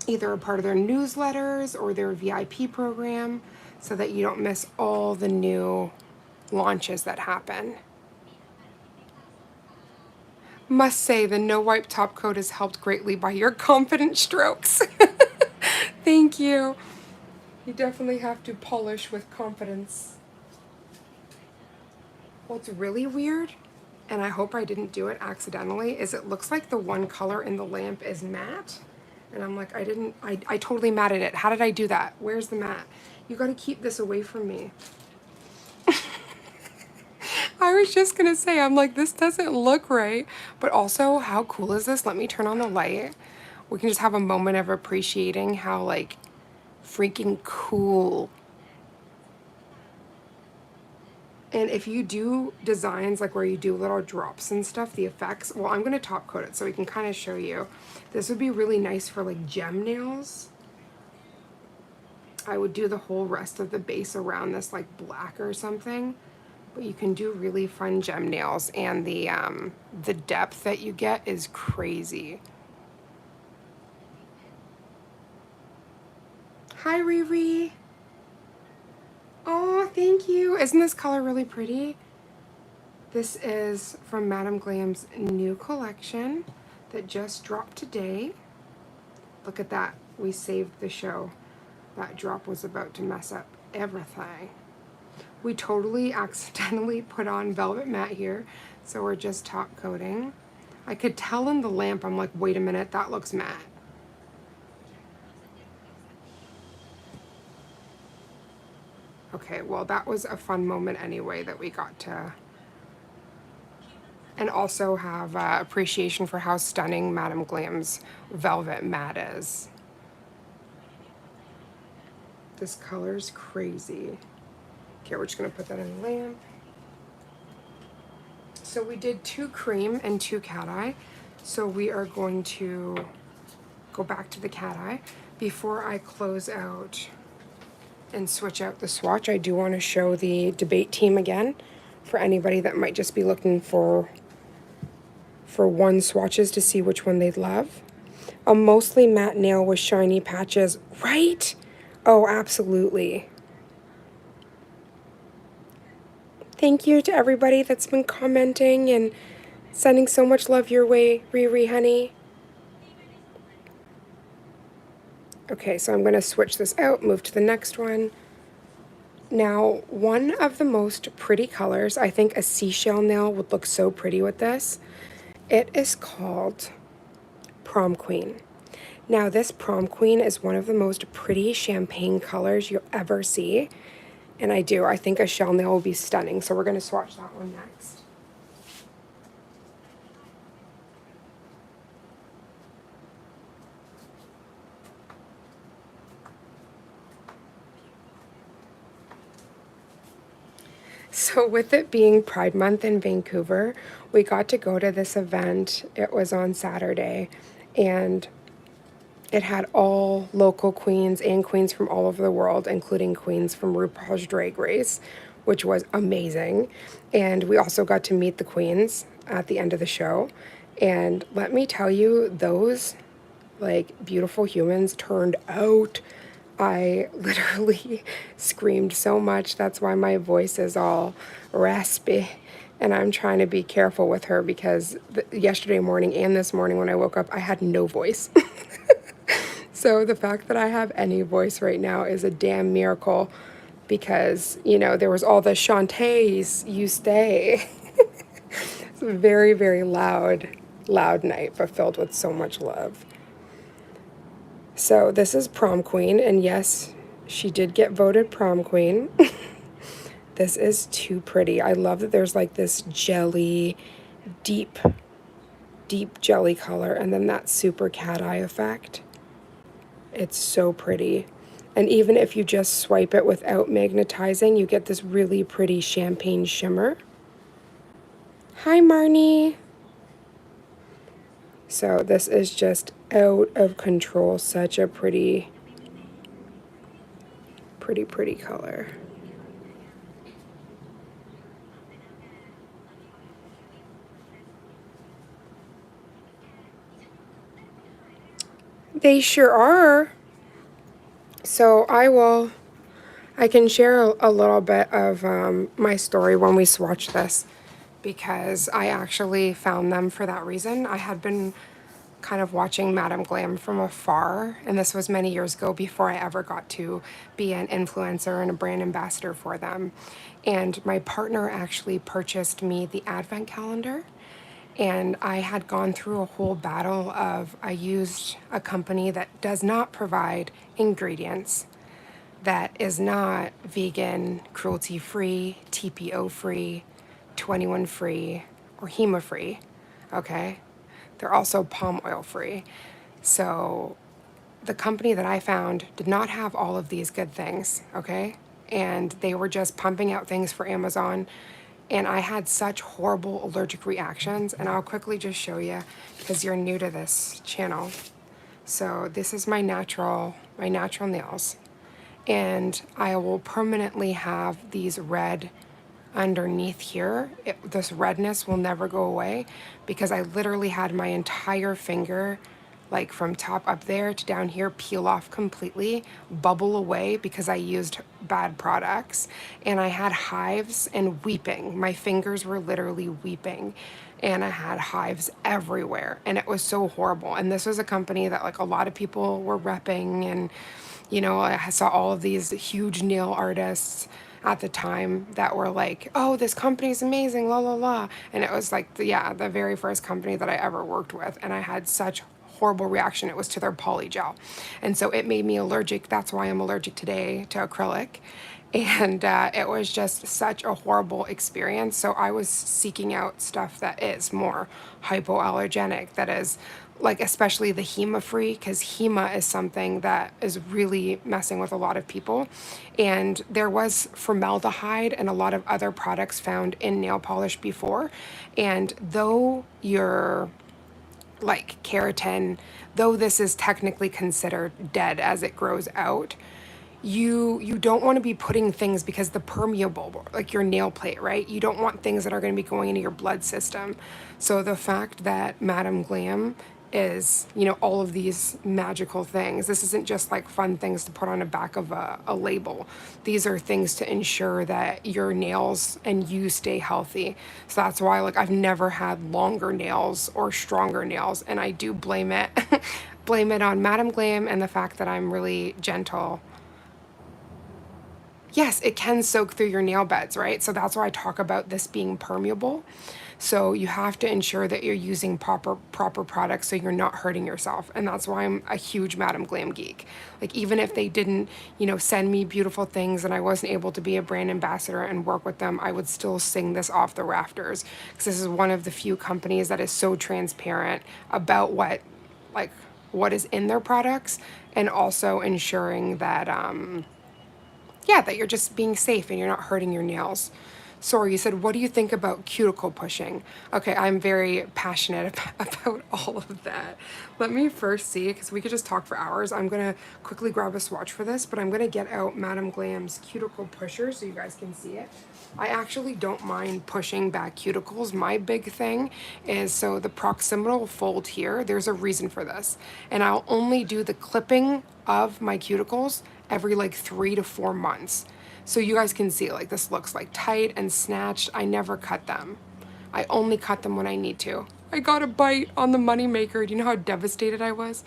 [SPEAKER 1] either a part of their newsletters or their VIP program so that you don't miss all the new launches that happen. Must say, the No Wipe top coat has helped greatly by your confident strokes. Thank you. You definitely have to polish with confidence. What's really weird, and I hope I didn't do it accidentally, is it looks like the one color in the lamp is matte. And I'm like, I totally matted it. How did I do that? Where's the matte? You gotta keep this away from me. I was just gonna say, I'm like, this doesn't look right. But also, how cool is this? Let me turn on the light. We can just have a moment of appreciating how, like, freaking cool. And if you do designs like where you do little drops and stuff, the effects, well, I'm gonna top coat it so we can kind of show you. This would be really nice for like gem nails. I would do the whole rest of the base around this like black or something. But you can do really fun gem nails, and the depth that you get is crazy. Hi, Riri. Oh, thank you. Isn't this color really pretty? This is from Madam Glam's new collection that just dropped today. Look at that. We saved the show. That drop was about to mess up everything. We totally accidentally put on velvet matte here, so we're just top coating. I could tell in the lamp, I'm like, wait a minute, that looks matte. Okay, well, that was a fun moment anyway that we got to, and also have appreciation for how stunning Madam Glam's velvet matte is. This color's crazy. Okay, we're just gonna put that in the lamp. So we did 2 cream and 2 cat eye. So we are going to go back to the cat eye. Before I close out and switch out the swatch, I do want to show the debate team again for anybody that might just be looking for one swatches to see which one they'd love. A mostly matte nail with shiny patches, right? Oh, absolutely. Thank you to everybody that's been commenting and sending so much love your way, Riri, honey. Okay, so I'm going to switch this out, move to the next one. Now, one of the most pretty colors, I think a seashell nail would look so pretty with this. It is called Prom Queen. Now, this Prom Queen is one of the most pretty champagne colors you'll ever see. And I think a shell nail will be stunning. So we're going to swatch that one next. So with it being Pride Month in Vancouver, we got to go to this event. It was on Saturday, and it had all local queens and queens from all over the world, including queens from RuPaul's Drag Race, which was amazing. And we also got to meet the queens at the end of the show. And let me tell you, those like beautiful humans turned out. I literally screamed so much. That's why my voice is all raspy. And I'm trying to be careful with her because yesterday morning and this morning when I woke up, I had no voice. So the fact that I have any voice right now is a damn miracle because, you know, there was all the Shantays, you stay. It's a very, very loud night, but filled with so much love. So this is Prom Queen, and yes, she did get voted Prom Queen. This is too pretty. I love that there's like this jelly, deep jelly color, and then that super cat eye effect. It's so pretty. And even if you just swipe it without magnetizing, you get this really pretty champagne shimmer. Hi, Marnie. So this is just out of control. Such a pretty color. They sure are. So I can share a little bit of my story when we swatched this because I actually found them for that reason. I had been kind of watching Madam Glam from afar, and this was many years ago before I ever got to be an influencer and a brand ambassador for them. And my partner actually purchased me the advent calendar, and I had gone through a whole battle of I used a company that does not provide ingredients, that is not vegan, cruelty free, TPO free, 21 free, or HEMA free, okay? They're also palm oil free. So the company that I found did not have all of these good things, okay? And they were just pumping out things for Amazon. And I had such horrible allergic reactions. And I'll quickly just show you because you're new to this channel. So this is my natural nails. And I will permanently have these red underneath here. This redness will never go away because I literally had my entire finger, like from top up there to down here, peel off completely, bubble away because I used bad products. And I had hives and weeping. My fingers were literally weeping. And I had hives everywhere. And it was so horrible. And this was a company that like a lot of people were repping. And, you know, I saw all of these huge nail artists at the time that were like, oh, this company's amazing, la la la. And it was like, the very first company that I ever worked with. And I had such horrible reaction. It was to their poly gel. And so it made me allergic. That's why I'm allergic today to acrylic. And it was just such a horrible experience. So I was seeking out stuff that is more hypoallergenic, that is like especially the HEMA free, because HEMA is something that is really messing with a lot of people. And there was formaldehyde and a lot of other products found in nail polish before. And though you're like keratin, though this is technically considered dead as it grows out, you don't want to be putting things because the permeable, like your nail plate, right? You don't want things that are going to be going into your blood system. So the fact that Madam Glam is, you know, all of these magical things. This isn't just like fun things to put on the back of a label. These are things to ensure that your nails and you stay healthy. So that's why like I've never had longer nails or stronger nails, and I do blame it blame it on Madam Glam and the fact that I'm really gentle. yes, it can soak through your nail beds, right? So that's why I talk about this being permeable. So you have to ensure that you're using proper products so you're not hurting yourself. And that's why I'm a huge Madam Glam geek. Like, even if they didn't, you know, send me beautiful things and I wasn't able to be a brand ambassador and work with them, I would still sing this off the rafters, because this is one of the few companies that is so transparent about what is in their products, and also ensuring that yeah, that you're just being safe and you're not hurting your nails. Sorry, you said, what do you think about cuticle pushing? Okay, I'm very passionate about all of that. Let me first see, because we could just talk for hours. I'm going to quickly grab a swatch for this, but I'm going to get out Madam Glam's cuticle pusher so you guys can see it. I actually don't mind pushing back cuticles. My big thing is, so the proximal fold here, there's a reason for this. And I'll only do the clipping of my cuticles every like 3 to 4 months. So you guys can see, like, this looks like tight and snatched. I never cut them. I only cut them when I need to. I got a bite on the moneymaker. Do you know how devastated I was?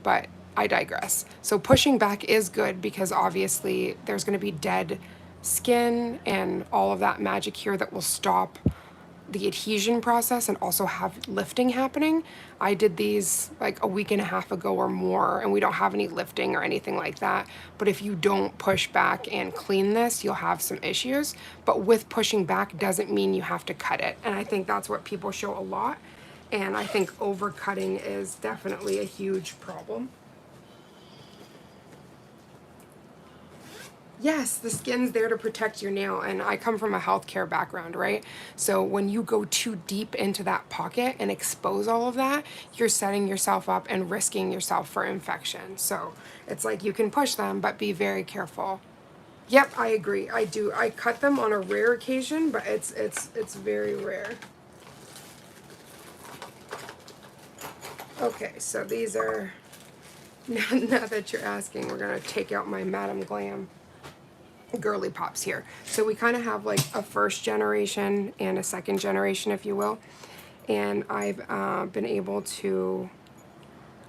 [SPEAKER 1] But I digress. So pushing back is good because obviously there's going to be dead skin and all of that magic here that will stop the adhesion process and also have lifting happening. I did these like a week and a half ago or more, and we don't have any lifting or anything like that. But if you don't push back and clean this, you'll have some issues. But with pushing back doesn't mean you have to cut it. And I think that's what people show a lot. And I think overcutting is definitely a huge problem. Yes, the skin's there to protect your nail, and I come from a healthcare background, right? So when you go too deep into that pocket and expose all of that, you're setting yourself up and risking yourself for infection. So it's like, you can push them, but be very careful. Yep, I agree. I do. I cut them on a rare occasion, but it's very rare. Okay, so these are, now that you're asking, we're gonna take out my Madam Glam girly pops here. So we kind of have like a first generation and a second generation, if you will. And I've been able to,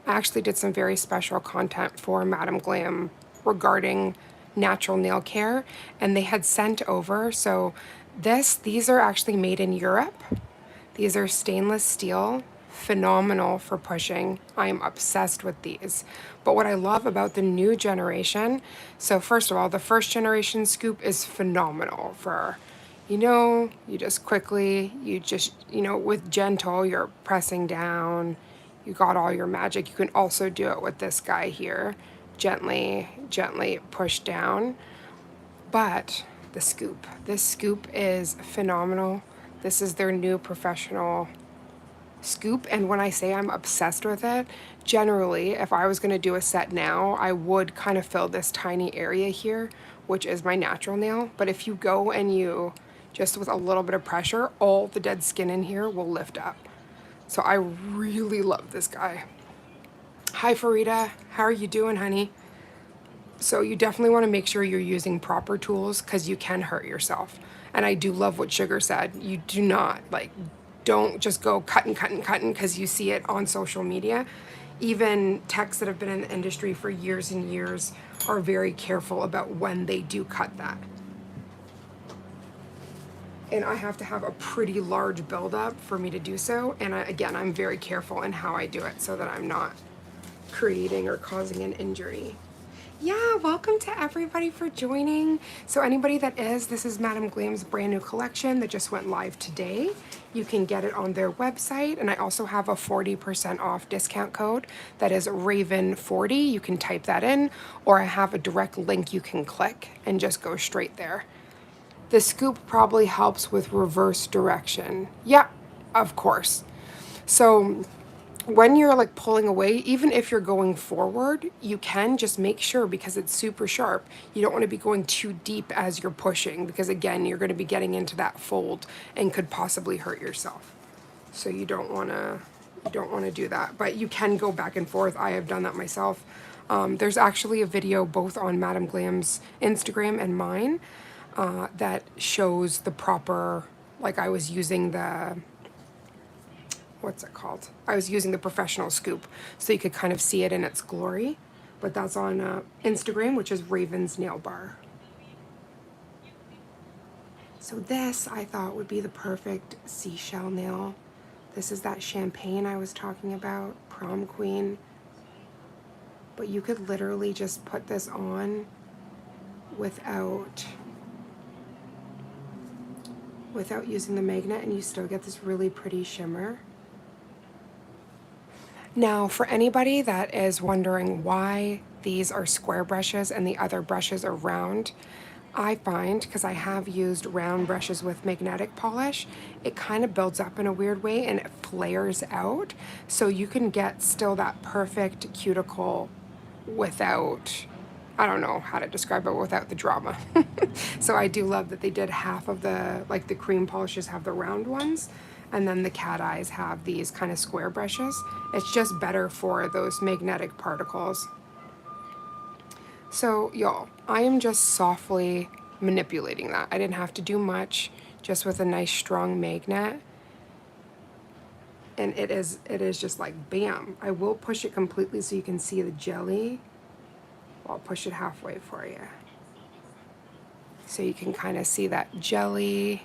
[SPEAKER 1] I actually did some very special content for Madam Glam regarding natural nail care, and they had sent over, so these are actually made in Europe. These are stainless steel, phenomenal for pushing. I am obsessed with these. But what I love about the new generation, so first of all, the first generation scoop is phenomenal for, you know, you just quickly, you just, you know, with gentle, you're pressing down, you got all your magic. You can also do it with this guy here, gently, gently push down. But this scoop is phenomenal. This is their new professional scoop, and when I say I'm obsessed with it, generally if I was going to do a set now, I would kind of fill this tiny area here, which is my natural nail. But if you go and you just with a little bit of pressure, all the dead skin in here will lift up. So I really love this guy. Hi Farida, how are you doing, honey? So you definitely want to make sure you're using proper tools, because you can hurt yourself. And I do love what Sugar said. You do not, like, don't just go cutting because you see it on social media. Even techs that have been in the industry for years and years are very careful about when they do cut that. And I have to have a pretty large buildup for me to do so. And again, I'm very careful in how I do it so that I'm not creating or causing an injury. Yeah, welcome to everybody for joining. So anybody that is, this is Madam Glam's brand new collection that just went live today. You can get it on their website, and I also have a 40% off discount code that is Raven40. You can type that in, or I have a direct link you can click and just go straight there. The scoop probably helps with reverse direction. Yeah, of course. So when you're like pulling away, even if you're going forward, you can just make sure, because it's super sharp, you don't want to be going too deep as you're pushing, because again, you're going to be getting into that fold and could possibly hurt yourself. So you don't want to do that, but you can go back and forth. I have done that myself. There's actually a video both on Madam Glam's Instagram and mine that shows the proper, like I was using the, what's it called? I was using the professional scoop, so you could kind of see it in its glory. But that's on Instagram, which is Raven's Nail Bar. So this I thought would be the perfect seashell nail. This is that champagne I was talking about, Prom Queen. But you could literally just put this on without using the magnet, and you still get this really pretty shimmer. Now, for anybody that is wondering why these are square brushes and the other brushes are round, I find, because I have used round brushes with magnetic polish, it kind of builds up in a weird way and it flares out. So you can get still that perfect cuticle without, I don't know how to describe it, without the drama. So I do love that they did half of the, like the cream polishes have the round ones, and then the cat eyes have these kind of square brushes. It's just better for those magnetic particles. So y'all, I am just softly manipulating that. I didn't have to do much, just with a nice strong magnet. And it is just like bam. I will push it completely so you can see the jelly. I'll push it halfway for you. So you can kind of see that jelly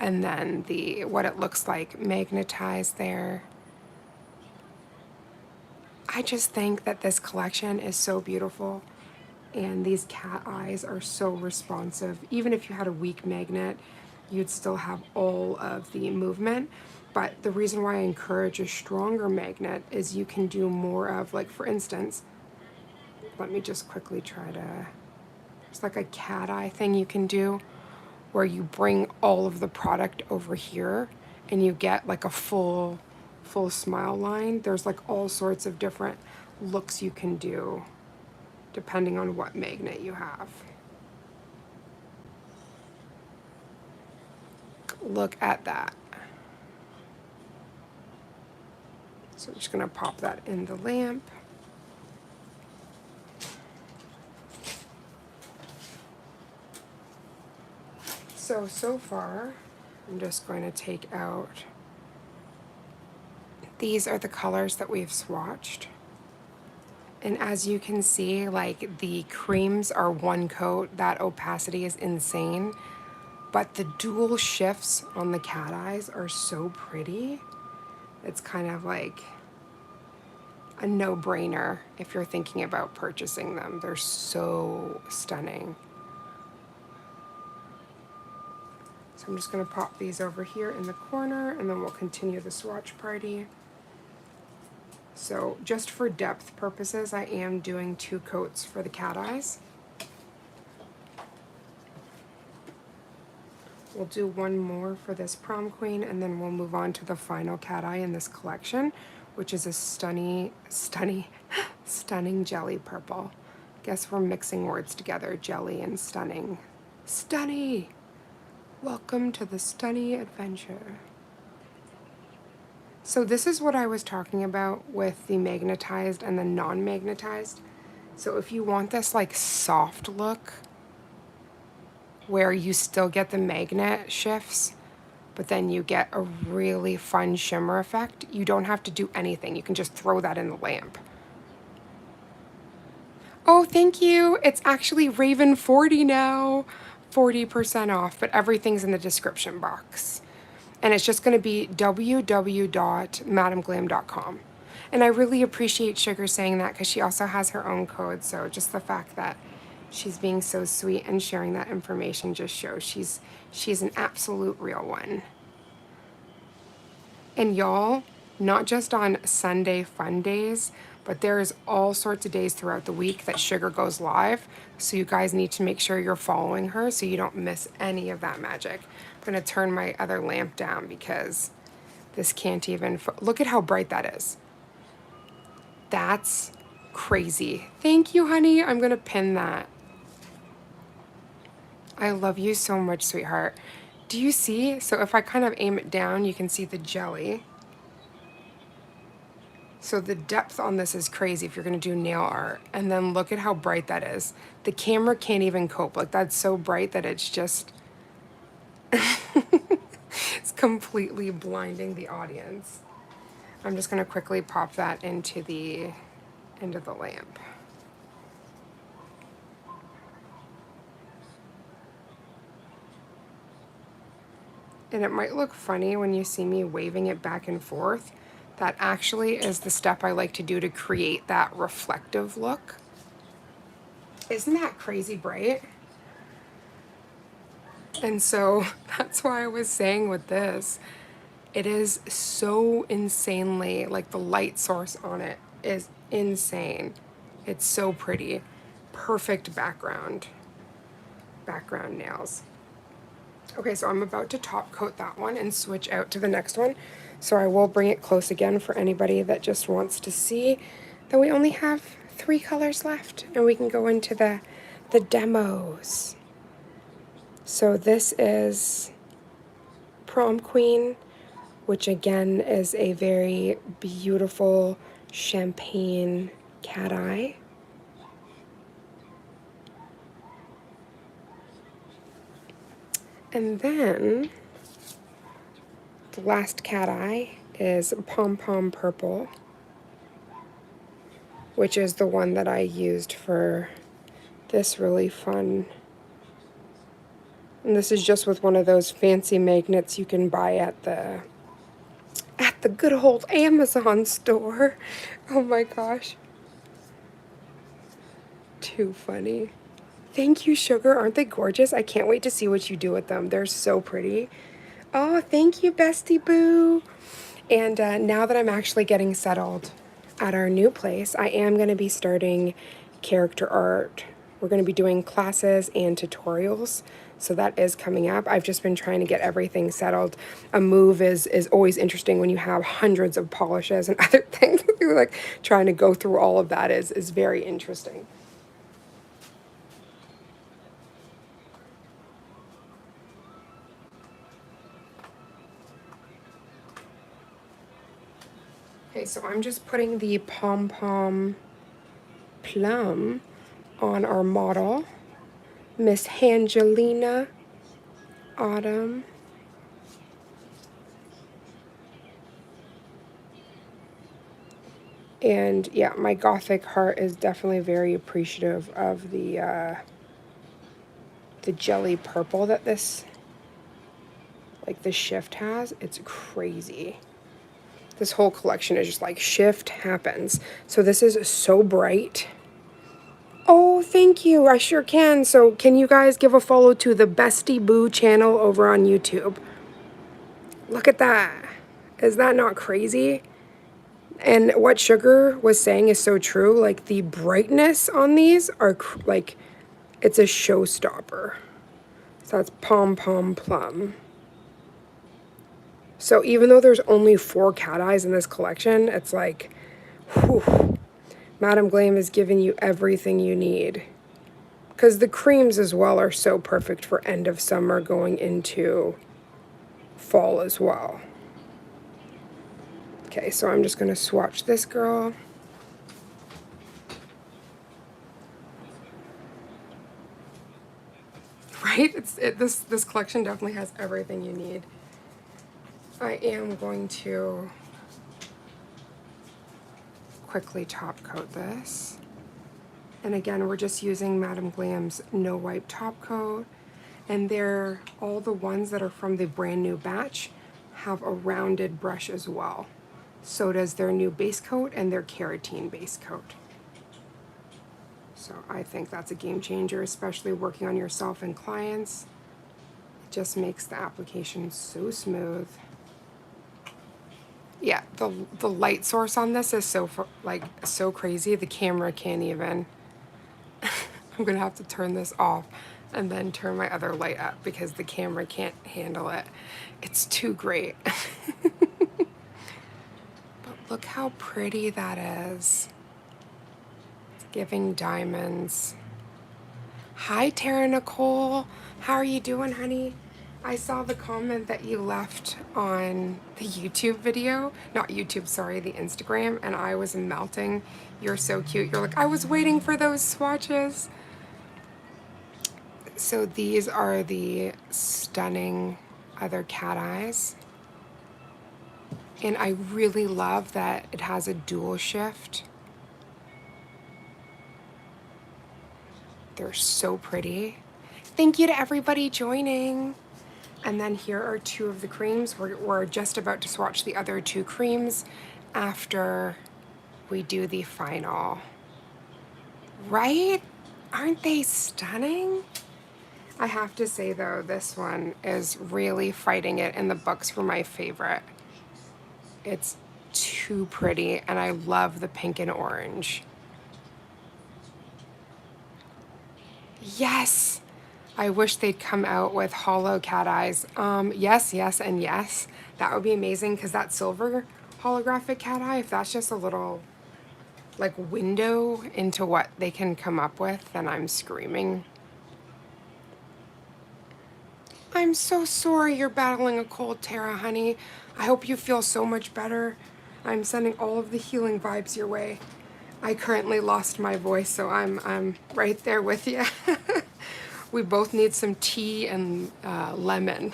[SPEAKER 1] and then the what it looks like magnetized there. I just think that this collection is so beautiful, and these cat eyes are so responsive. Even if you had a weak magnet, you'd still have all of the movement. But the reason why I encourage a stronger magnet is you can do more of, like for instance, let me just quickly try to, there's like a cat eye thing you can do where you bring all of the product over here and you get like a full smile line. There's like all sorts of different looks you can do depending on what magnet you have. Look at that. So I'm just gonna pop that in the lamp. So far, I'm just going to take out, these are the colors that we've swatched. And as you can see, like the creams are one coat, that opacity is insane. But the dual shifts on the cat eyes are so pretty. It's kind of like a no-brainer if you're thinking about purchasing them. They're so stunning. So I'm just gonna pop these over here in the corner and then we'll continue the swatch party. So just for depth purposes, I am doing 2 coats for the cat eyes. We'll do one more for this Prom Queen, and then we'll move on to the final cat eye in this collection, which is a stunning jelly purple. Guess we're mixing words together, jelly and stunning. Stunny! Welcome to the Stunny adventure. So this is what I was talking about with the magnetized and the non-magnetized. So if you want this like soft look where you still get the magnet shifts, but then you get a really fun shimmer effect, you don't have to do anything. You can just throw that in the lamp. Oh, thank you. It's actually Raven 40 now. 40% off, but everything's in the description box. And it's just going to be www.madamglam.com. And I really appreciate Sugar saying that because she also has her own code. So just the fact that she's being so sweet and sharing that information just shows she's an absolute real one. And y'all, not just on Sunday fun days, but there's all sorts of days throughout the week that Sugar goes live. So you guys need to make sure you're following her so you don't miss any of that magic. I'm gonna turn my other lamp down because this can't even, look at how bright that is. That's crazy. Thank you, honey. I'm gonna pin that. I love you so much, sweetheart. Do you see? So if I kind of aim it down, you can see the jelly. So the depth on this is crazy if you're gonna do nail art. And then look at how bright that is. The camera can't even cope. Like that's so bright that it's just, it's completely blinding the audience. I'm just gonna quickly pop that into the lamp. and it might look funny when you see me waving it back and forth. That actually is the step I like to do to create that reflective look. Isn't that crazy bright? And so that's why I was saying with this, it is so insanely, like the light source on it is insane. It's so pretty. Perfect background nails. Okay, so I'm about to top coat that one and switch out to the next one. So I will bring it close again for anybody that just wants to see that we only have 3 colors left and we can go into the demos. So this is Prom Queen, which again is a very beautiful champagne cat eye. And then the last cat eye is Pom Pom Purple, which is the one that I used for this really fun. And this is just with one of those fancy magnets you can buy at the good old Amazon store. Oh my gosh. Too funny. Thank you, Sugar. Aren't they gorgeous? I can't wait to see what you do with them. They're so pretty. Oh, thank you, Bestie Boo. And now that I'm actually getting settled at our new place, I am going to be starting character art. We're going to be doing classes and tutorials. So that is coming up. I've just been trying to get everything settled. A move is always interesting when you have hundreds of polishes and other things. Like trying to go through all of that is very interesting. Okay, so I'm just putting the Pom Pom Plum on our model, Miss Angelina Autumn. And yeah, my gothic heart is definitely very appreciative of the jelly purple that this, like the shift has. It's crazy. This whole collection is just like shift happens. So this is so bright. Oh, thank you. I sure can. So can you guys give a follow to the Bestie Boo channel over on YouTube? Look at that. Is that not crazy? And what Sugar was saying is so true. Like the brightness on these are like, it's a showstopper. So that's Pom Pom Plum. So even though there's only 4 cat eyes in this collection, it's like, whew, Madam Glam is giving you everything you need. Because the creams as well are so perfect for end of summer going into fall as well. Okay, so I'm just going to swatch this girl. Right? This collection definitely has everything you need. I am going to quickly top coat this. And again, we're just using Madam Glam's No Wipe top coat. And they're all the ones that are from the brand new batch have a rounded brush as well. So does their new base coat and their keratin base coat. So I think that's a game changer, especially working on yourself and clients. It just makes the application so smooth. Yeah, the light source on this is so crazy. The camera can't even. I'm gonna have to turn this off and then turn my other light up because the camera can't handle it. It's too great. But look how pretty that is. It's giving diamonds. Hi, Tara Nicole. How are you doing, honey? I saw the comment that you left on the YouTube video. Not YouTube, sorry, the Instagram, and I was melting. You're so cute. You're like, I was waiting for those swatches. So these are the stunning other cat eyes. And I really love that it has a dual shift. They're so pretty. Thank you to everybody joining. And then here are two of the creams. We're just about to swatch the other two creams after we do the final. Right? Aren't they stunning? I have to say though, this one is really fighting it in the books for my favorite. It's too pretty, and I love the pink and orange. Yes! I wish they'd come out with hollow cat eyes. Yes, yes, and yes. That would be amazing, because that silver holographic cat eye, if that's just a little like window into what they can come up with, then I'm screaming. I'm so sorry you're battling a cold, Tara, honey. I hope you feel so much better. I'm sending all of the healing vibes your way. I currently lost my voice, so I'm right there with you. We both need some tea and lemon.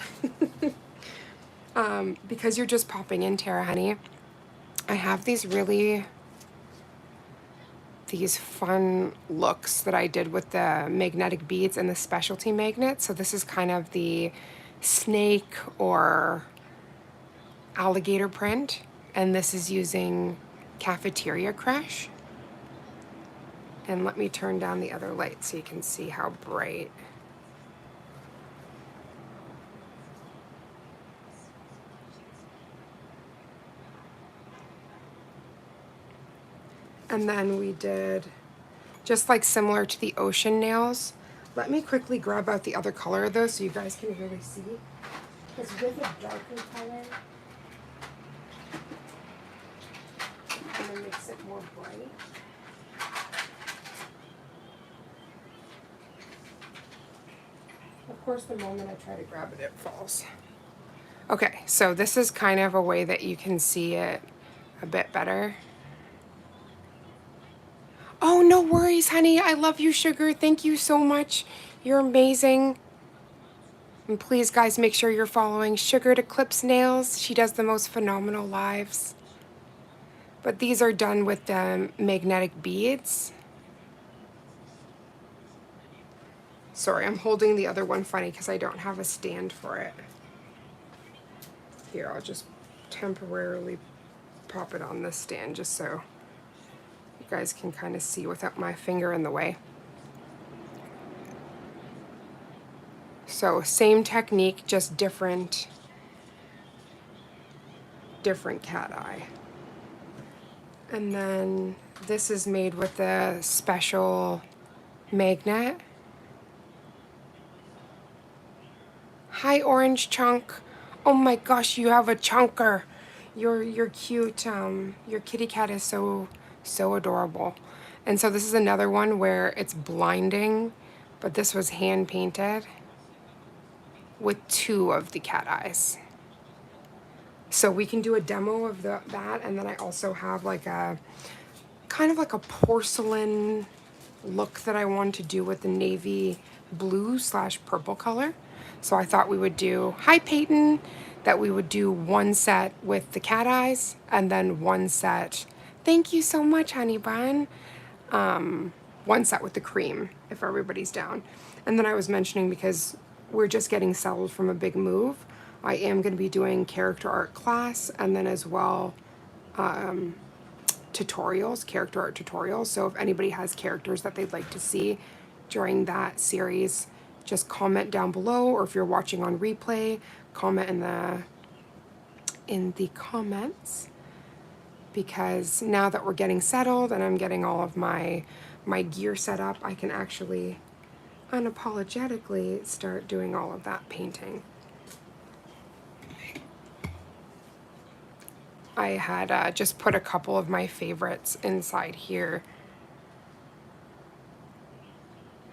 [SPEAKER 1] Because you're just popping in, Tara, honey, I have these fun looks that I did with the magnetic beads and the specialty magnet. So this is kind of the snake or alligator print, and this is using Cafeteria Crush. And let me turn down the other light so you can see how bright. And then we did, just like similar to the ocean nails. Let me quickly grab out the other color though so you guys can really see. Because with a darker color, and it makes it more bright. Of course, the moment I try to grab it, it falls. Okay, so this is kind of a way that you can see it a bit better. Oh, no worries, honey. I love you, sugar. Thank you so much. You're amazing. And please, guys, make sure you're following Sugar to Clips Nails. She does the most phenomenal lives. But these are done with the magnetic beads. Sorry, I'm holding the other one funny because I don't have a stand for it. Here, I'll just temporarily pop it on this stand just so you guys can kind of see without my finger in the way. So same technique, just different cat eye. And then this is made with a special magnet. Hi, Orange Chunk. Oh my gosh, you have a chunker. You're cute. Your kitty cat is so adorable. And so this is another one where it's blinding, but this was hand painted with two of the cat eyes. So we can do a demo of that, and then I also have like a kind of like a porcelain look that I wanted to do with the navy blue / purple color. So I thought we would do, hi Peyton, that we would do one set with the cat eyes and then one set, thank you so much, honey bun, one set with the cream, if everybody's down. And then I was mentioning, because we're just getting settled from a big move, I am going to be doing character art class, and then as well tutorials, character art tutorials. So if anybody has characters that they'd like to see during that series, just comment down below, or if you're watching on replay, comment in the comments, because now that we're getting settled and I'm getting all of my gear set up, I can actually unapologetically start doing all of that painting. I had just put a couple of my favorites inside here.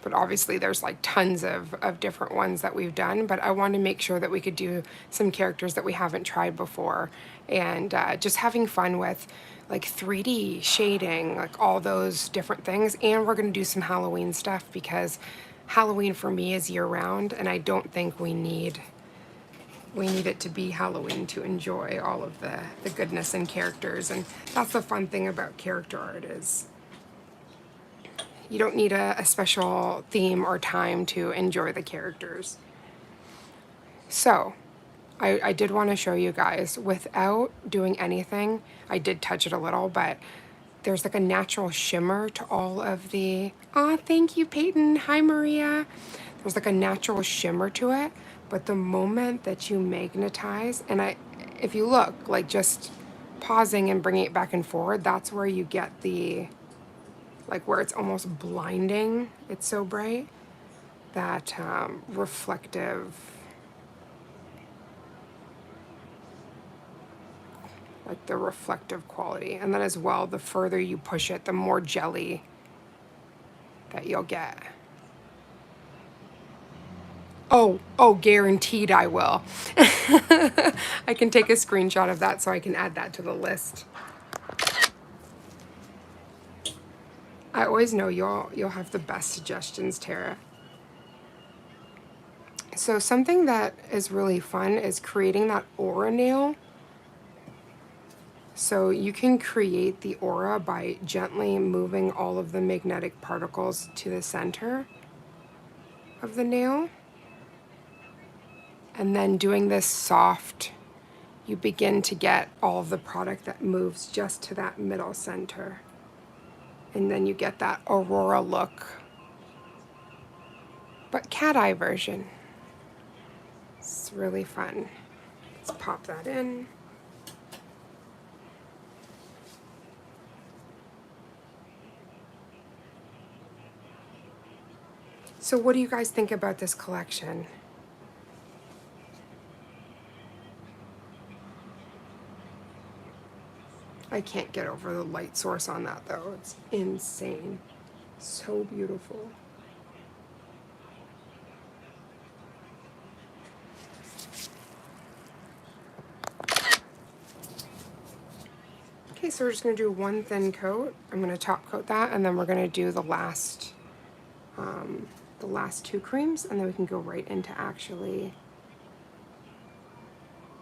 [SPEAKER 1] But obviously there's like tons of different ones that we've done, but I wanted to make sure that we could do some characters that we haven't tried before, and just having fun with like 3D shading, like all those different things. And we're going to do some Halloween stuff, because Halloween for me is year round, and I don't think we need it to be Halloween to enjoy all of the goodness and characters. And that's the fun thing about character art, is you don't need a special theme or time to enjoy the characters. So I did want to show you guys without doing anything. I did touch it a little, but there's like a natural shimmer to all of the, oh, thank you, Peyton. Hi, Maria. There's like a natural shimmer to it, but the moment that you magnetize, and if you look, like just pausing and bringing it back and forward, that's where you get the, like where it's almost blinding. It's so bright, that reflective, like the reflective quality. And then as well, the further you push it, the more jelly that you'll get. Oh, guaranteed I will. I can take a screenshot of that so I can add that to the list. I always know you'll have the best suggestions, Tara. So something that is really fun is creating that aura nail. So you can create the aura by gently moving all of the magnetic particles to the center of the nail. And then doing this soft, you begin to get all of the product that moves just to that middle center. And then you get that aurora look, but cat eye version. It's really fun. Let's pop that in. So what do you guys think about this collection? I can't get over the light source on that though. It's insane. So beautiful. Okay, so we're just gonna do one thin coat. I'm gonna top coat that, and then we're gonna do the last two creams, and then we can go right into actually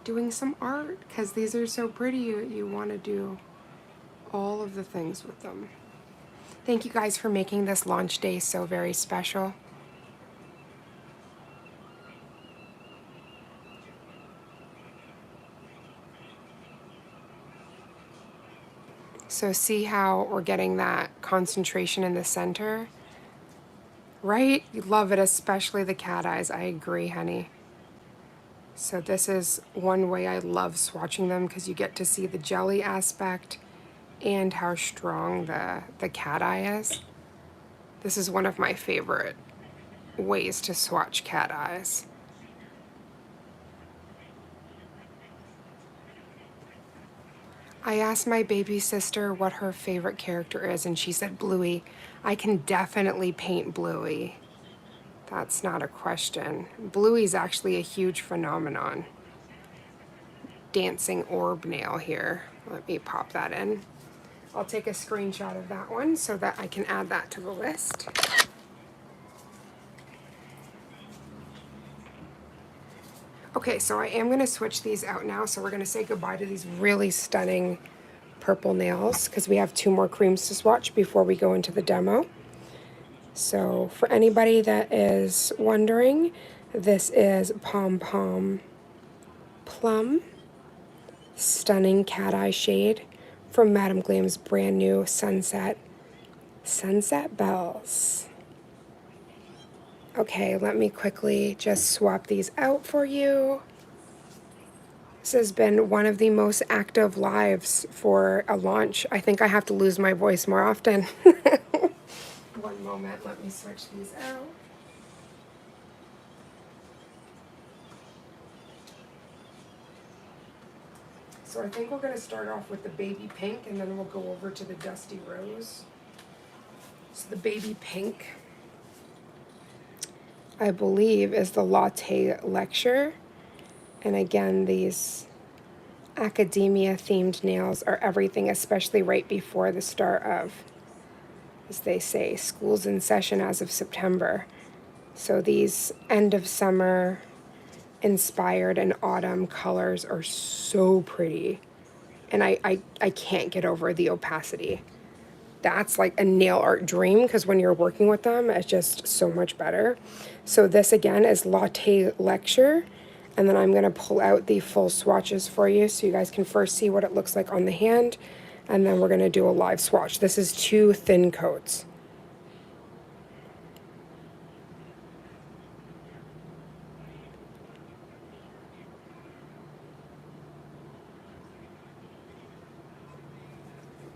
[SPEAKER 1] doing some art, because these are so pretty. You want to do all of the things with them. Thank you guys for making this launch day so very special. So see how we're getting that concentration in the center, right? You love it, especially the cat eyes. I agree, honey. So this is one way I love swatching them, because you get to see the jelly aspect and how strong the cat eye is. This is one of my favorite ways to swatch cat eyes. I asked my baby sister what her favorite character is, and she said Bluey. I can definitely paint Bluey. That's not a question. Bluey's actually a huge phenomenon. Dancing orb nail here. Let me pop that in. I'll take a screenshot of that one so that I can add that to the list. Okay, so I am going to switch these out now. So we're going to say goodbye to these really stunning purple nails, because we have 2 more creams to swatch before we go into the demo. So for anybody that is wondering, this is Pom Pom Plum, stunning cat eye shade from Madam Glam's brand new Sunset Bells. Okay, let me quickly just swap these out for you. This has been one of the most active lives for a launch. I think I have to lose my voice more often. One moment, let me switch these out. So I think we're going to start off with the baby pink, and then we'll go over to the dusty rose. So the baby pink, I believe, is the Latte Lecture. And again, these academia themed nails are everything, especially right before the start of, as they say, school's in session as of September. So these end of summer inspired and autumn colors are so pretty. And I can't get over the opacity. That's like a nail art dream, because when you're working with them, it's just so much better. So this again is Latte Lecture, And then I'm going to pull out the full swatches for you so you guys can first see what it looks like on the hand. And then we're going to do a live swatch. This is 2 thin coats.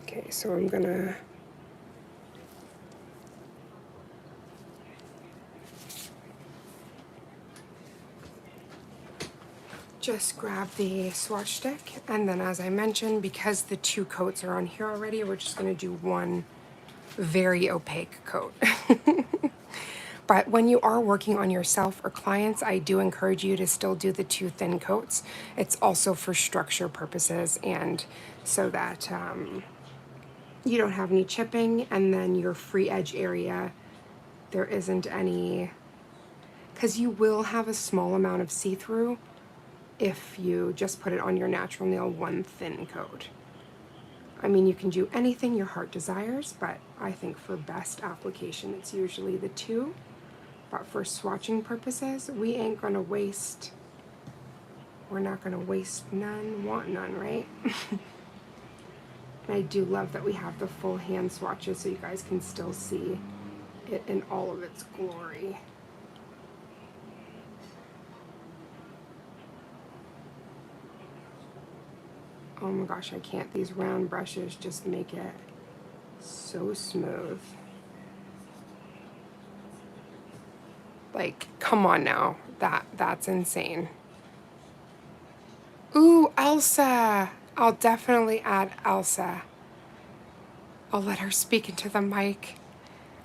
[SPEAKER 1] Okay, so I'm going to just grab the swatch stick, and then as I mentioned, because the 2 coats are on here already, we're just going to do one very opaque coat. But when you are working on yourself or clients, I do encourage you to still do the 2 thin coats. It's also for structure purposes and so that you don't have any chipping, and then your free edge area, there isn't any, because you will have a small amount of see-through if you just put it on your natural nail 1 thin coat. I mean, you can do anything your heart desires, but I think for best application, it's usually the 2. But for swatching purposes, we ain't gonna waste, we're not gonna waste none, want none, right? And I do love that we have the full hand swatches so you guys can still see it in all of its glory. Oh my gosh, I can't. These round brushes just make it so smooth. Like, come on now. That's insane. Ooh, Elsa. I'll definitely add Elsa. I'll let her speak into the mic.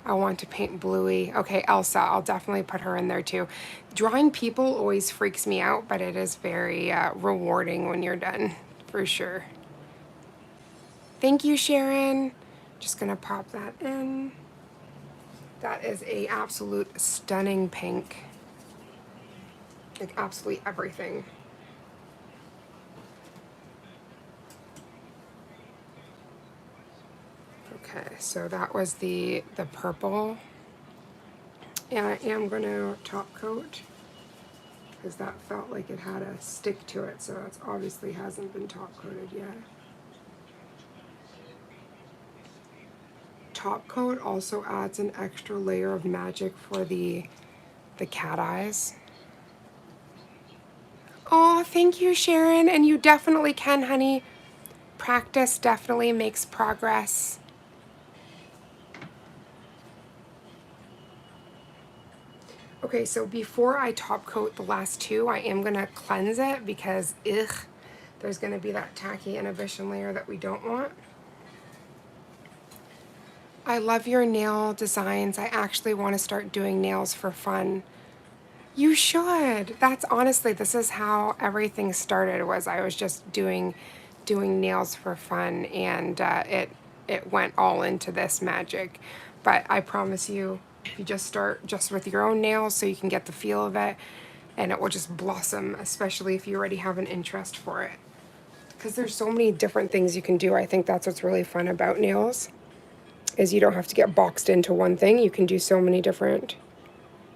[SPEAKER 1] I want to paint Bluey. Okay, Elsa, I'll definitely put her in there too. Drawing people always freaks me out, but it is very rewarding when you're done, for sure. Thank you, Sharon. Just gonna pop that in. That is a absolute stunning pink. Like absolutely everything. Okay, so that was the purple. And I am going to top coat because that felt like it had a stick to it, so it obviously hasn't been top coated yet. Top coat also adds an extra layer of magic for the cat eyes. Oh, thank you, Sharon, and you definitely can, honey. Practice definitely makes progress. Okay, so before I top coat the last 2, I am going to cleanse it because, there's going to be that tacky inhibition layer that we don't want. I love your nail designs. I actually want to start doing nails for fun. You should. That's honestly, this is how everything started, was I was just doing nails for fun, and it went all into this magic. But I promise you, if you just start just with your own nails so you can get the feel of it, and it will just blossom, especially if you already have an interest for it. Because there's so many different things you can do. I think that's what's really fun about nails, is you don't have to get boxed into one thing. You can do so many different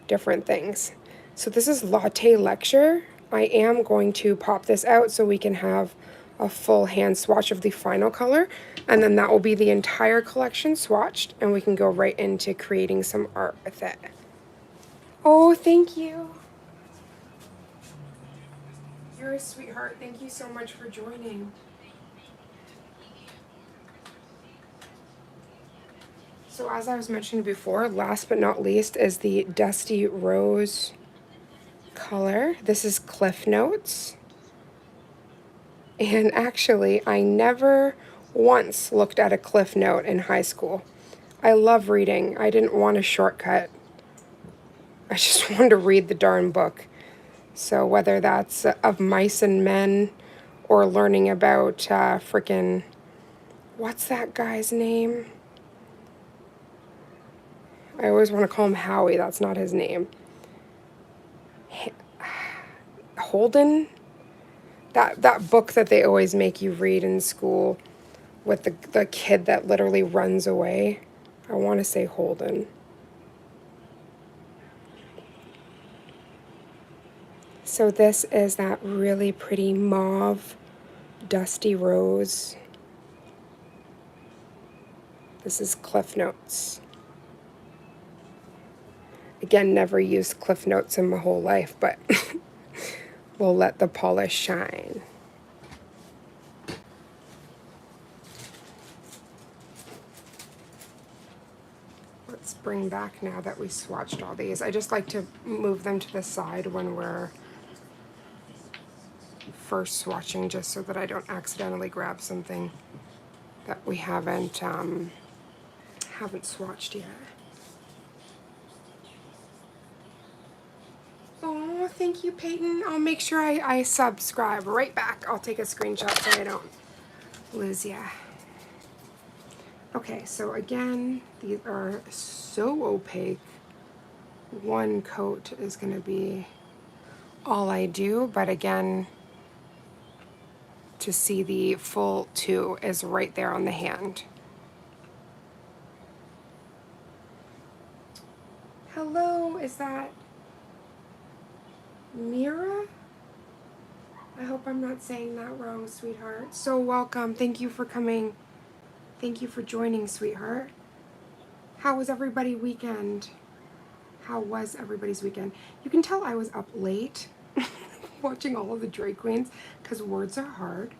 [SPEAKER 1] things. So this is Latte Lecture. I am going to pop this out so we can have a full hand swatch of the final color, and then that will be the entire collection swatched, and we can go right into creating some art with it. Oh, thank you. You're a sweetheart. Thank you so much for joining. So as I was mentioning before, last but not least is the Dusty Rose color. This is Cliff Notes. And actually, I never once looked at a Cliff Note in high school. I love reading. I didn't want a shortcut. I just wanted to read the darn book. So whether that's Of Mice and Men or learning about frickin', what's that guy's name? I always want to call him Howie. That's not his name. Holden? That book that they always make you read in school with the kid that literally runs away. I want to say Holden. So this is that really pretty mauve, dusty rose. This is Cliff Notes. Again, never used Cliff Notes in my whole life, but we'll let the polish shine. Let's bring back, now that we swatched all these, I just like to move them to the side when we're first swatching, just so that I don't accidentally grab something that we haven't swatched yet. Oh, thank you, Peyton. I'll make sure I subscribe right back. I'll take a screenshot so I don't lose ya. Okay, so again, these are so opaque. One coat is going to be all I do, but again, to see the full two is right there on the hand. Hello, is that Mira? I hope I'm not saying that wrong, sweetheart. So welcome. Thank you for coming. Thank you for joining, sweetheart. How was everybody's weekend? How was everybody's weekend? You can tell I was up late watching all of the drag queens because words are hard.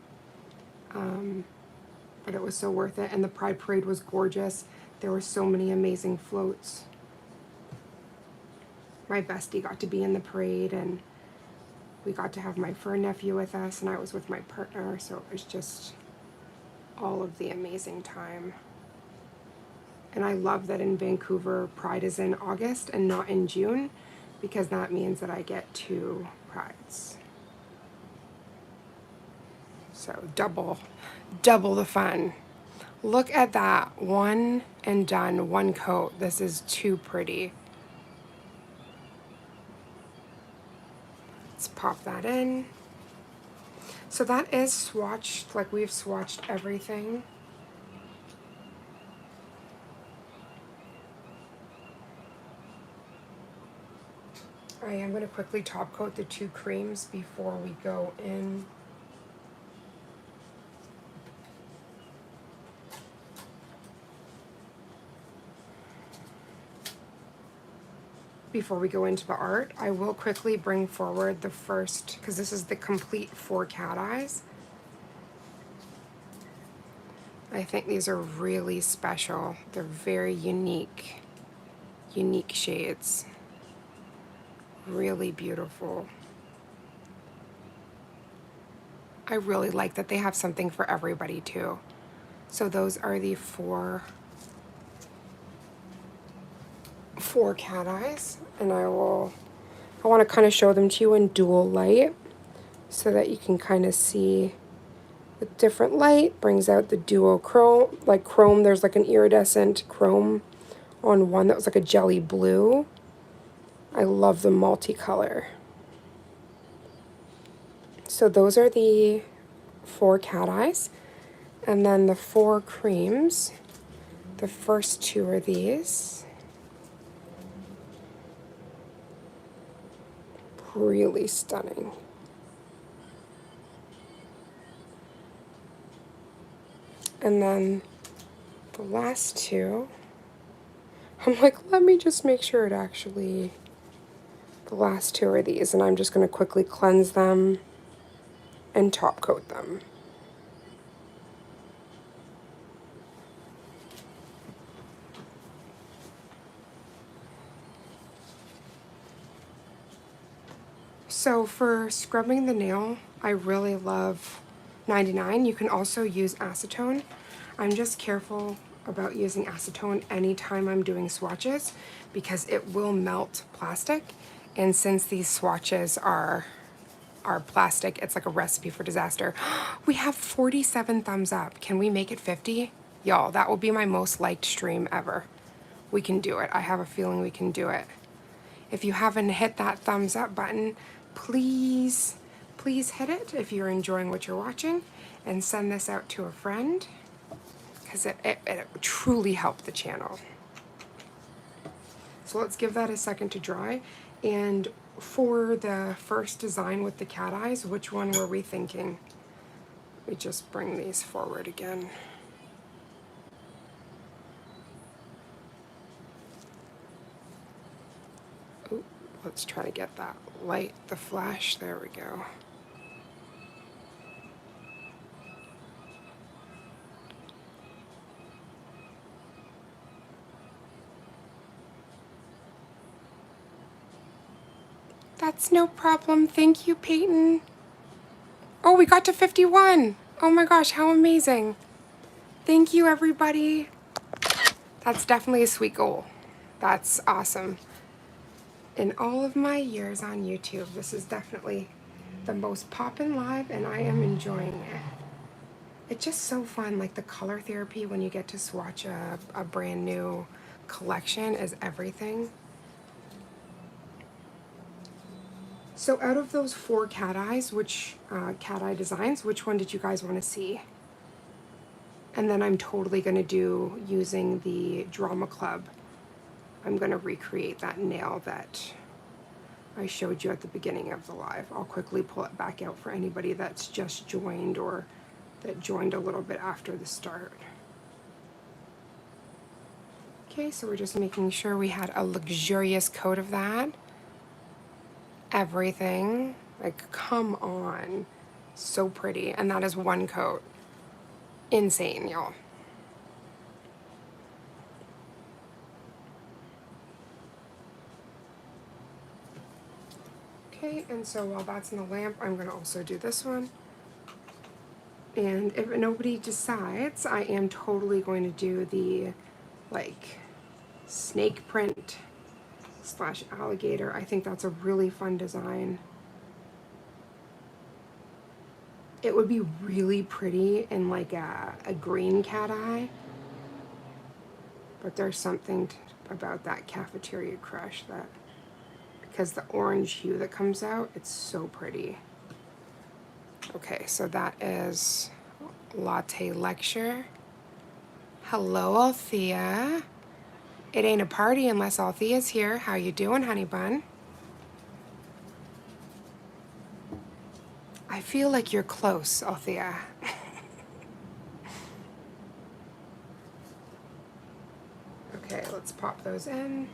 [SPEAKER 1] But it was so worth it. And the Pride Parade was gorgeous. There were so many amazing floats. My bestie got to be in the parade, and we got to have my fur nephew with us, and I was with my partner, so it was just all of the amazing time. And I love that in Vancouver, Pride is in August and not in June, because that means that I get 2 Prides. So double the fun. Look at that, one and done, one coat. This is too pretty. Let's pop that in. So that is swatched, like we've swatched everything. I am going to quickly top coat the 2 creams before we go in. Before we go into the art, I will quickly bring forward the first, because this is the complete 4 cat eyes. I think these are really special. They're very unique shades. Really beautiful. I really like that they have something for everybody too. So those are the four cat eyes, and I want to kind of show them to you in dual light so that you can kind of see the different light brings out the duo chrome, like chrome. There's like an iridescent chrome on one that was like a jelly blue. I love the multicolor. So those are the 4 cat eyes, and then the 4 creams. The first 2 are these. Really stunning. And then the last 2, I'm like, let me just make sure it actually, the last 2 are these, and I'm just going to quickly cleanse them and top coat them. So for scrubbing the nail, I really love 99. You can also use acetone. I'm just careful about using acetone anytime I'm doing swatches because it will melt plastic. And since these swatches are plastic, it's like a recipe for disaster. We have 47 thumbs up. Can we make it 50? Y'all, that will be my most liked stream ever. We can do it. I have a feeling we can do it. If you haven't hit that thumbs up button, please hit it if you're enjoying what you're watching, and send this out to a friend because it truly helped the channel. So let's give that a second to dry. And for the first design with the cat eyes, which one were we thinking? Let me just bring these forward again. Ooh, let's try to get that light, the flash. There we go. That's no problem. Thank you, Peyton. Oh, we got to 51. Oh my gosh, how amazing. Thank you, everybody. That's definitely a sweet goal. That's awesome. In all of my years on YouTube, this is definitely the most poppin' live, and I am enjoying it. It's just so fun, like the color therapy when you get to swatch a brand new collection is everything. So out of those 4 cat eyes, which cat eye designs, which one did you guys want to see? And then I'm totally going to do, using the Drama Club, I'm going to recreate that nail that I showed you at the beginning of the live. I'll quickly pull it back out for anybody that's just joined or that joined a little bit after the start. Okay, so we're just making sure we had a luxurious coat of that. Everything, like, come on, so pretty. And that is 1 coat. Insane, y'all. Okay, and so while that's in the lamp, I'm going to also do this one. And if nobody decides, I am totally going to do the, like, snake print / alligator. I think that's a really fun design. It would be really pretty in like a green cat eye. But there's something about that Cafeteria Crush that, because the orange hue that comes out, it's so pretty. Okay, so that is Latte Lecture. Hello, Althea. It ain't a party unless Althea's here. How you doing, honey bun? I feel like you're close, Althea. Okay, let's pop those in.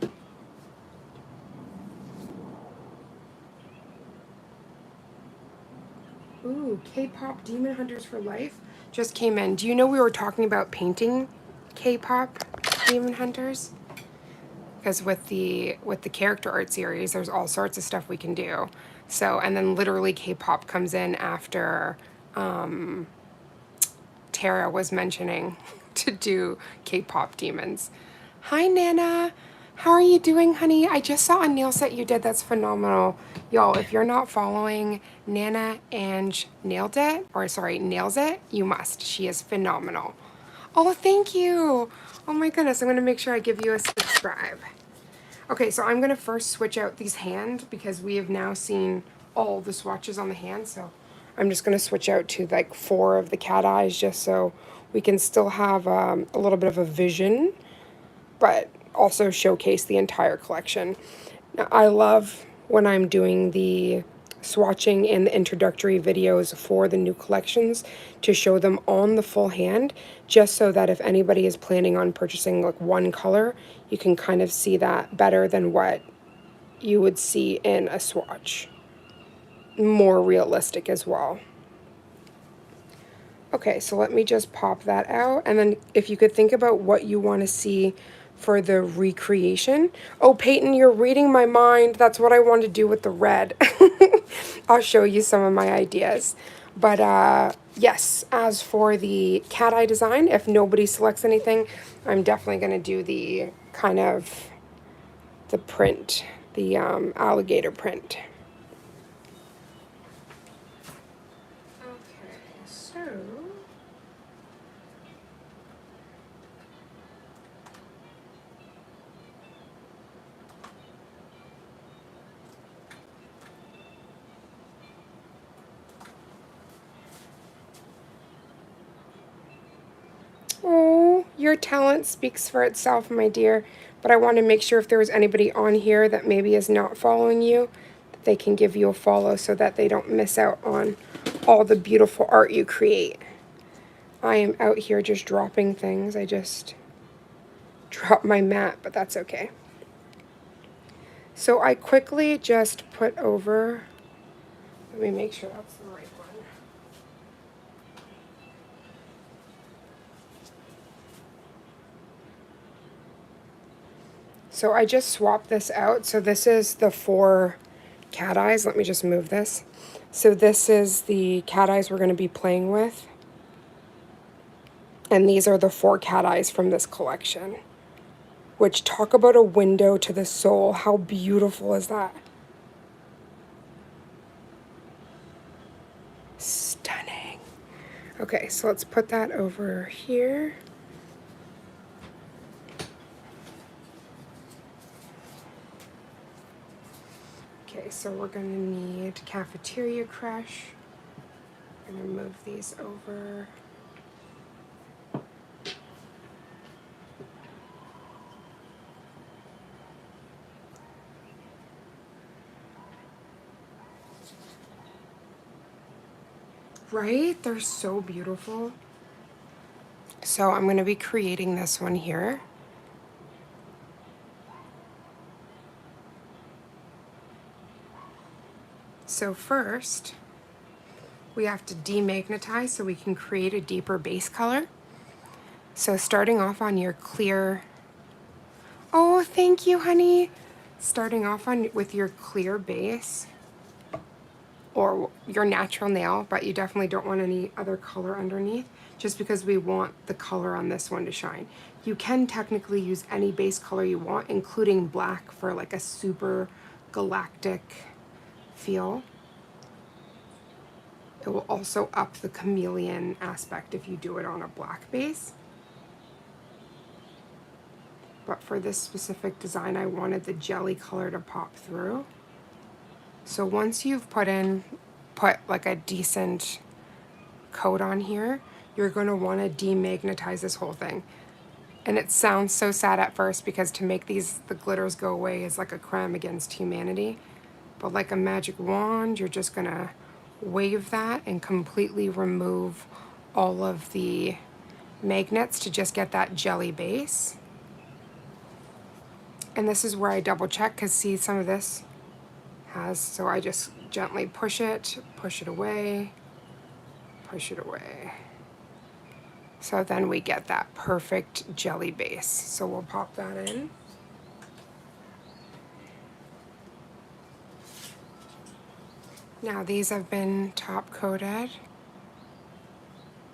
[SPEAKER 1] Ooh, K-pop Demon Hunters for Life just came in. Do you know we were talking about painting K-pop Demon Hunters? Because with the character art series, there's all sorts of stuff we can do. So, and then literally K-pop comes in after Tara was mentioning to do K-pop demons. Hi, Nana. How are you doing, honey? I just saw a nail set you did. That's phenomenal. Y'all, if you're not following Nana Ange Nailed It, or sorry, Nails It, you must. She is phenomenal. Oh, thank you. Oh my goodness, I'm going to make sure I give you a subscribe. Okay, so I'm going to first switch out these hand because we have now seen all the swatches on the hand. So I'm just going to switch out to like 4 of the cat eyes just so we can still have a little bit of a vision, but also showcase the entire collection. Now, I love when I'm doing the swatching and the introductory videos for the new collections to show them on the full hand, just so that if anybody is planning on purchasing like one color, you can kind of see that better than what you would see in a swatch. More realistic as well. Okay, so let me just pop that out, and then if you could think about what you want to see for the recreation. Oh, Peyton, you're reading my mind. That's what I want to do with the red. I'll show you some of my ideas. But yes, as for the cat eye design, if nobody selects anything, I'm definitely going to do the kind of the print, the alligator print. Okay, so oh, your talent speaks for itself, my dear. But I want to make sure if there was anybody on here that maybe is not following you, that they can give you a follow so that they don't miss out on all the beautiful art you create. I am out here just dropping things. I just dropped my mat, but that's okay. So I quickly just put over, let me make sure that's the right one. So I just swapped this out. So this is the 4 cat eyes. Let me just move this. So this is the cat eyes we're going to be playing with. And these are the 4 cat eyes from this collection. Which, talk about a window to the soul. How beautiful is that? Stunning. Okay, so let's put that over here. Okay, so we're going to need Cafeteria Crush. I'm going to move these over. Right? They're so beautiful. So I'm going to be creating this one here. So first, we have to demagnetize so we can create a deeper base color. So starting off on your clear, oh, thank you, honey. Starting off with your clear base, or your natural nail, but you definitely don't want any other color underneath, just because we want the color on this one to shine. You can technically use any base color you want, including black for like a super galactic feel. It will also up the chameleon aspect if you do it on a black base. But for this specific design, I wanted the jelly color to pop through. So once you've put like a decent coat on here, you're going to want to demagnetize this whole thing. And it sounds so sad at first because to make the glitters go away is like a crime against humanity. But like a magic wand, you're just going to wave that and completely remove all of the magnets to just get that jelly base. And this is where I double check, because see, some of this has, so I just gently push it away, push it away. So then we get that perfect jelly base. So we'll pop that in. Now these have been top coated.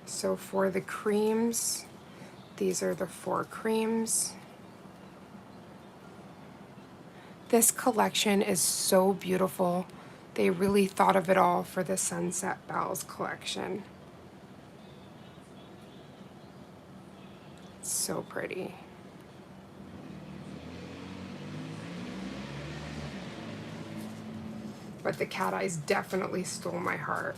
[SPEAKER 1] So for the creams, these are the 4 creams. This collection is so beautiful. They really thought of it all for the Sunset Bells collection. It's so pretty. But the cat eyes definitely stole my heart.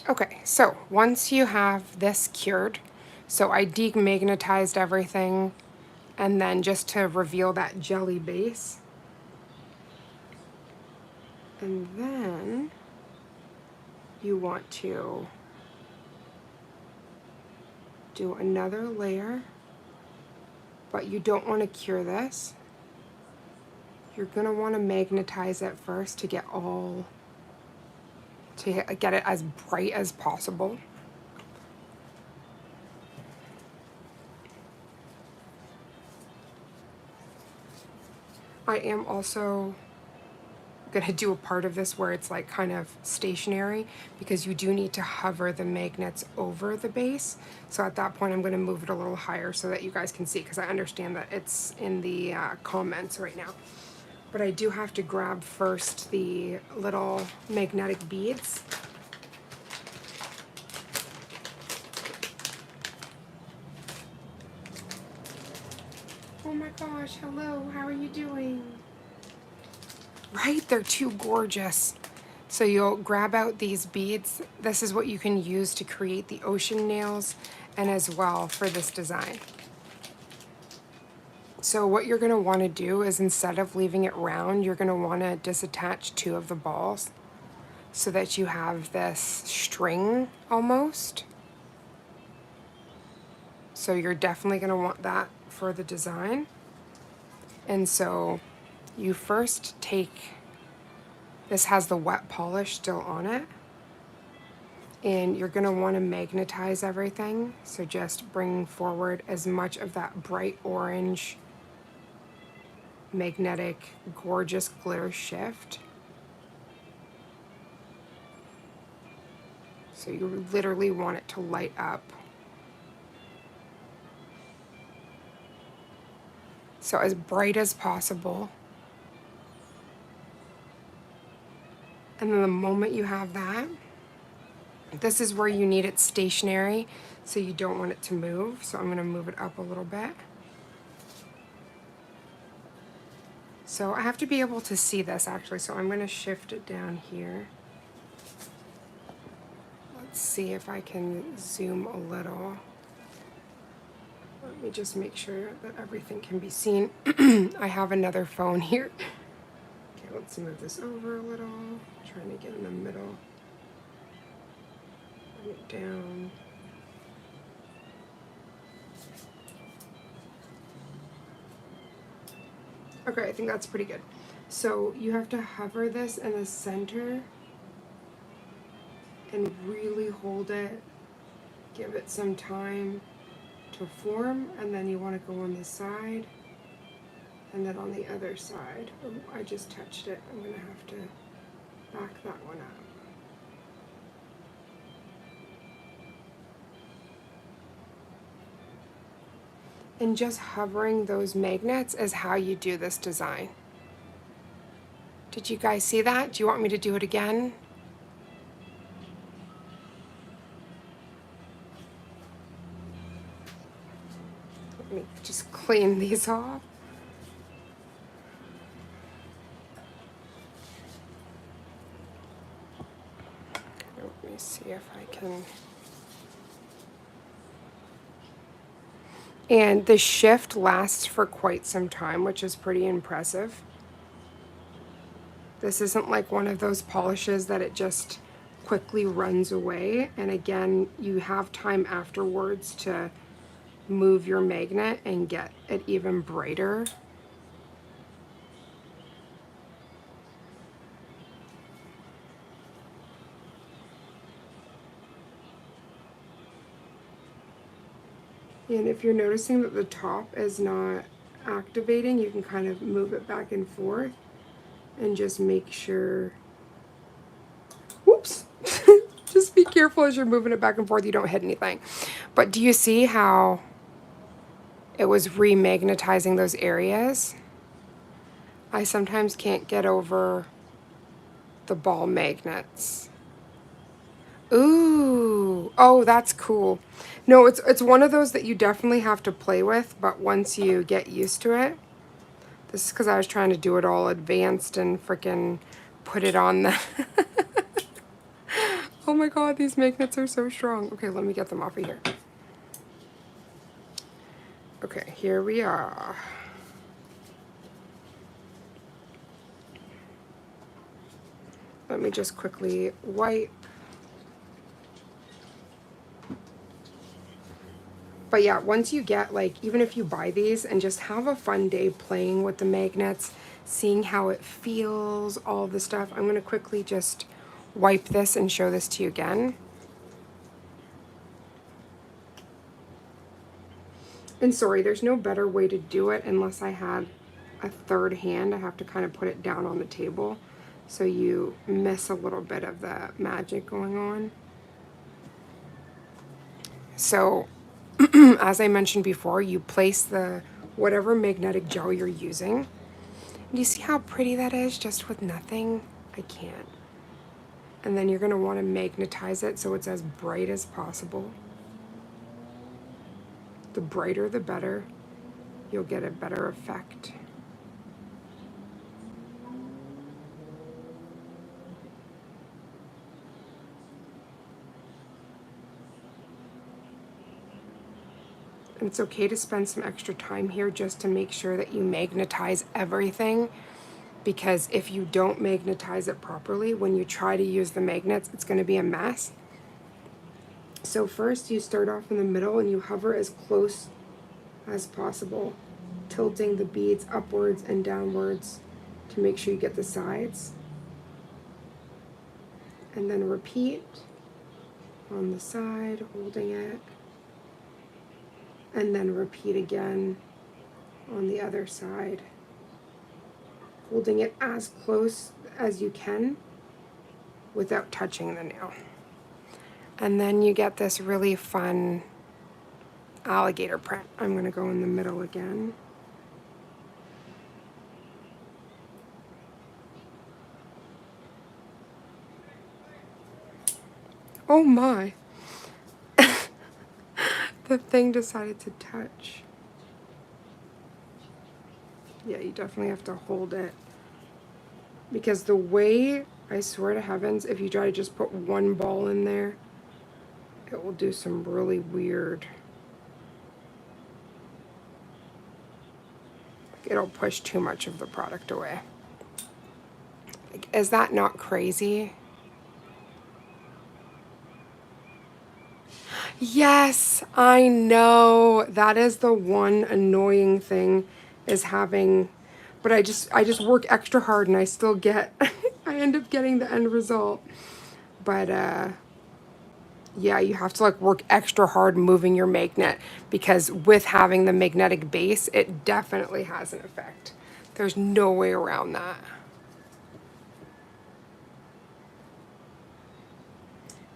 [SPEAKER 1] Okay, so once you have this cured, so I demagnetized everything, and then just to reveal that jelly base. And then you want to do another layer, but you don't want to cure this. You're gonna want to magnetize it first to get it as bright as possible. I am also gonna do a part of this where it's like kind of stationary, because you do need to hover the magnets over the base. So at that point I'm gonna move it a little higher so that you guys can see, because I understand that it's in the comments right now. But I do have to grab first the little magnetic beads. Oh my gosh, hello, how are you doing? Right, they're too gorgeous. So you'll grab out these beads. This is what you can use to create the ocean nails and as well for this design. So what you're going to want to do is instead of leaving it round, you're going to want to disattach two of the balls so that you have this string almost. So you're definitely going to want that for the design. And so you first take, this has the wet polish still on it, and you're going to want to magnetize everything. So just bring forward as much of that bright orange, magnetic, gorgeous glitter shift. So you literally want it to light up. So as bright as possible. And then the moment you have that, this is where you need it stationary, so you don't want it to move. So I'm going to move it up a little bit. So I have to be able to see this actually, so I'm going to shift it down here. Let's see if I can zoom a little. Let me just make sure that everything can be seen. I have another phone here. Okay, let's move this over a little. Trying to get in the middle. Bring it down. Okay, I think that's pretty good. So you have to hover this in the center and really hold it. Give it some time to form, and then you want to go on this side and then on the other side. Oh, I just touched it. I'm going to have to back that one up. And just hovering those magnets is how you do this design. Did you guys see that? Do you want me to do it again? Let me just clean these off. Let me see if I can. And the shift lasts for quite some time, which is pretty impressive. This isn't like one of those polishes that it just quickly runs away. And again, you have time afterwards to move your magnet and get it even brighter. And if you're noticing that the top is not activating, you can kind of move it back and forth and just make sure, whoops, just be careful as you're moving it back and forth, you don't hit anything. But do you see how it was remagnetizing those areas? I sometimes can't get over the ball magnets. Ooh, oh, that's cool. No, it's one of those that you definitely have to play with, but once you get used to it, this is because I was trying to do it all advanced and freaking put it on the... Oh my god, these magnets are so strong. Okay, let me get them off of here. Okay, here we are. Let me just quickly wipe. But yeah, once you get, like, even if you buy these and just have a fun day playing with the magnets, seeing how it feels, all the stuff, I'm going to quickly just wipe this and show this to you again. And sorry, there's no better way to do it unless I had a third hand. I have to kind of put it down on the table so you miss a little bit of the magic going on. So as I mentioned before, you place the whatever magnetic gel you're using. Do you see how pretty that is just with nothing? I can't. And then you're going to want to magnetize it so it's as bright as possible. The brighter the better. You'll get a better effect. And it's okay to spend some extra time here just to make sure that you magnetize everything, because if you don't magnetize it properly, when you try to use the magnets, it's going to be a mess. So first you start off in the middle and you hover as close as possible, tilting the beads upwards and downwards to make sure you get the sides. And then repeat on the side, holding it. And then repeat again on the other side, holding it as close as you can without touching the nail. And then you get this really fun alligator print. I'm going to go in the middle again. Oh my! The thing decided to touch. Yeah, you definitely have to hold it. Because the way, I swear to heavens, if you try to just put one ball in there, it will do some really weird. It'll push too much of the product away. Like, is that not crazy? Yes, I know. That is the one annoying thing, is having, but I just work extra hard and I still get, I end up getting the end result. But yeah, you have to like work extra hard moving your magnet, because with having the magnetic base, it definitely has an effect. There's no way around that.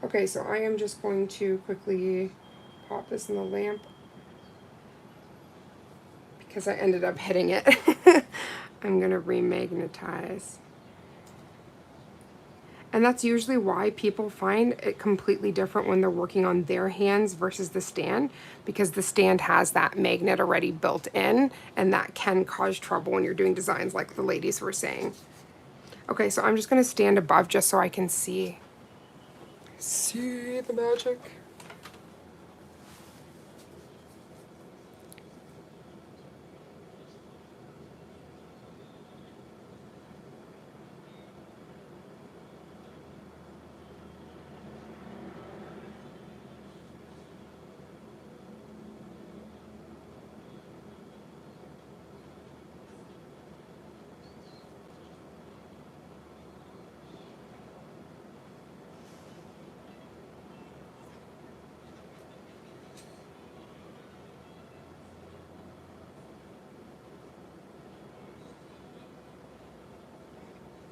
[SPEAKER 1] Okay, so I am just going to quickly pop this in the lamp because I ended up hitting it. I'm going to remagnetize. And that's usually why people find it completely different when they're working on their hands versus the stand, because the stand has that magnet already built in, and that can cause trouble when you're doing designs like the ladies were saying. Okay, so I'm just going to stand above just so I can see the magic.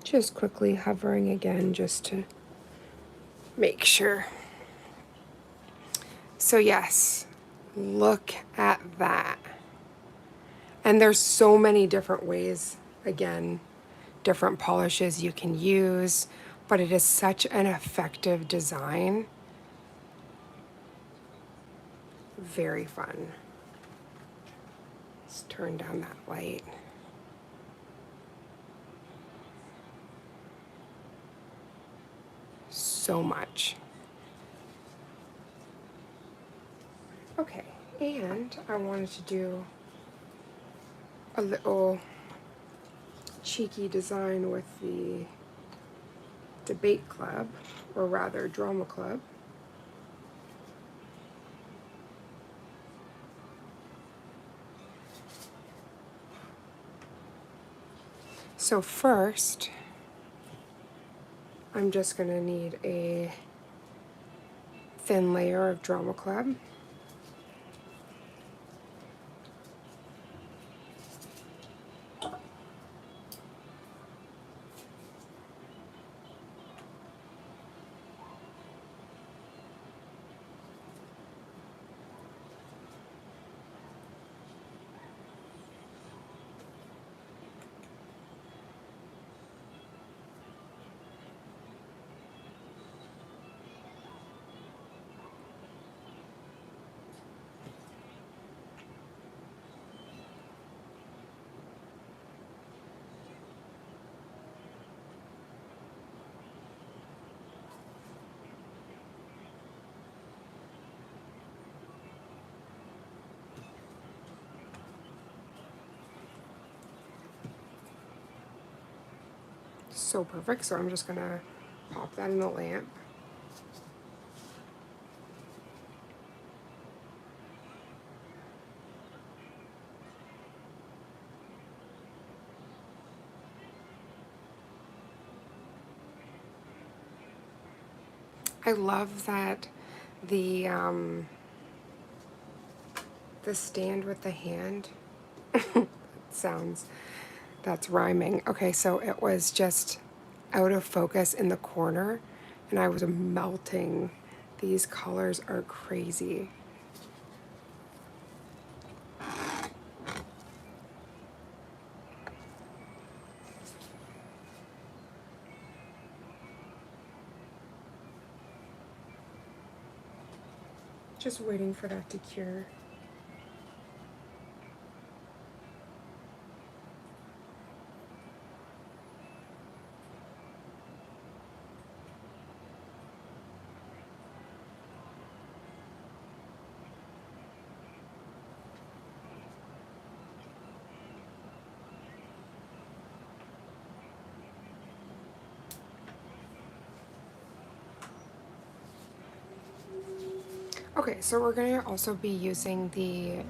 [SPEAKER 1] Just quickly hovering again just to make sure. So yes, look at that. And there's so many different ways, again, different polishes you can use, but it is such an effective design. Very fun. Let's turn down that light. So much. Okay, and I wanted to do a little cheeky design with the debate club, or rather drama club. So first, I'm just going to need a thin layer of drama club. So perfect. So I'm just gonna pop that in the lamp. I love that the stand with the hand sounds, that's rhyming. Okay, so it was just out of focus in the corner and I was melting. These colors are crazy. Just waiting for that to cure. Okay, so we're gonna also be using the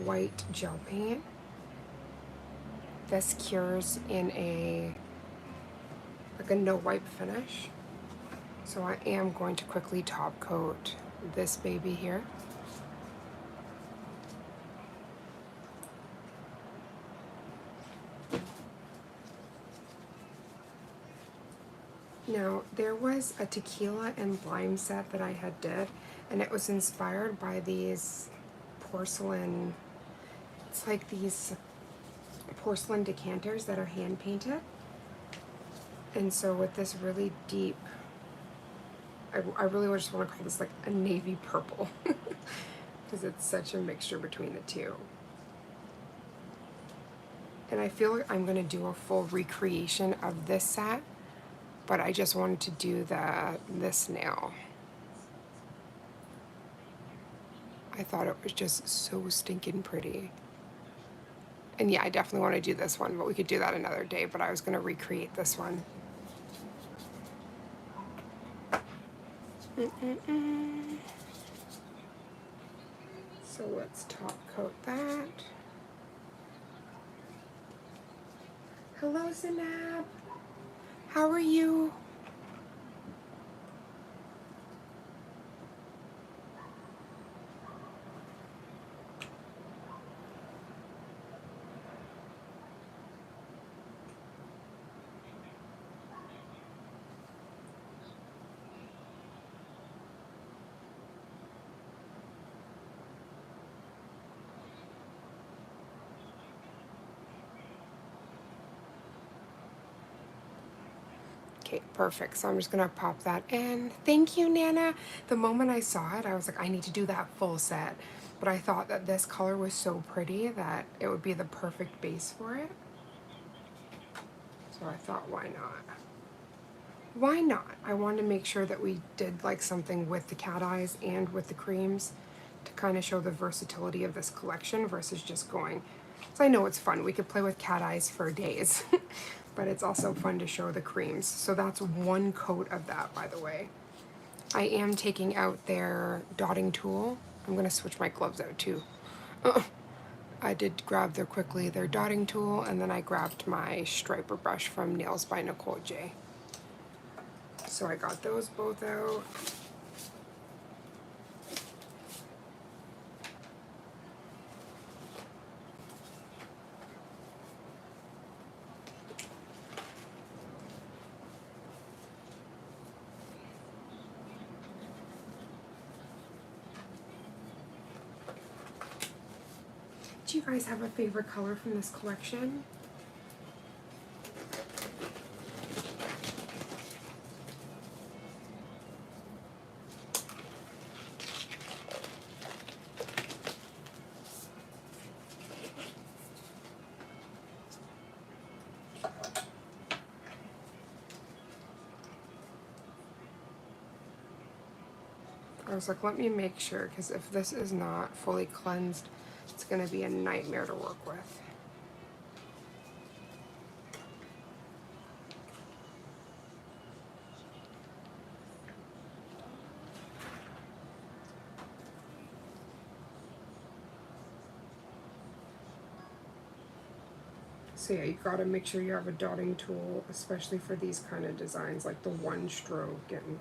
[SPEAKER 1] white gel paint. This cures in a no wipe finish. So I am going to quickly top coat this baby here. Now, there was a tequila and lime set that I had did, and it was inspired by these porcelain, it's like these porcelain decanters that are hand painted. And so with this really deep, I really just want to call this like a navy purple because it's such a mixture between the two. And I feel like I'm going to do a full recreation of this set, but I just wanted to do this nail. I thought it was just so stinking pretty. And yeah, I definitely want to do this one, but we could do that another day, but I was going to recreate this one. So let's top coat that. Hello, Zanab. How are you? Okay, perfect. So I'm just gonna pop that in. Thank you, Nana. The moment I saw it, I was like, I need to do that full set. But I thought that this color was so pretty that it would be the perfect base for it. So I thought, why not? Why not? I wanted to make sure that we did like something with the cat eyes and with the creams to kind of show the versatility of this collection versus just going. So I know it's fun. We could play with cat eyes for days. But it's also fun to show the creams. So that's one coat of that, by the way. I am taking out their dotting tool. I'm gonna switch my gloves out too. I did grab their dotting tool, and then I grabbed my striper brush from Nails by Nicole J. So I got those both out. Do you guys have a favorite color from this collection? I was like, let me make sure, because if this is not fully cleansed, it's going to be a nightmare to work with. So yeah, you gotta make sure you have a dotting tool, especially for these kind of designs, like the one stroke and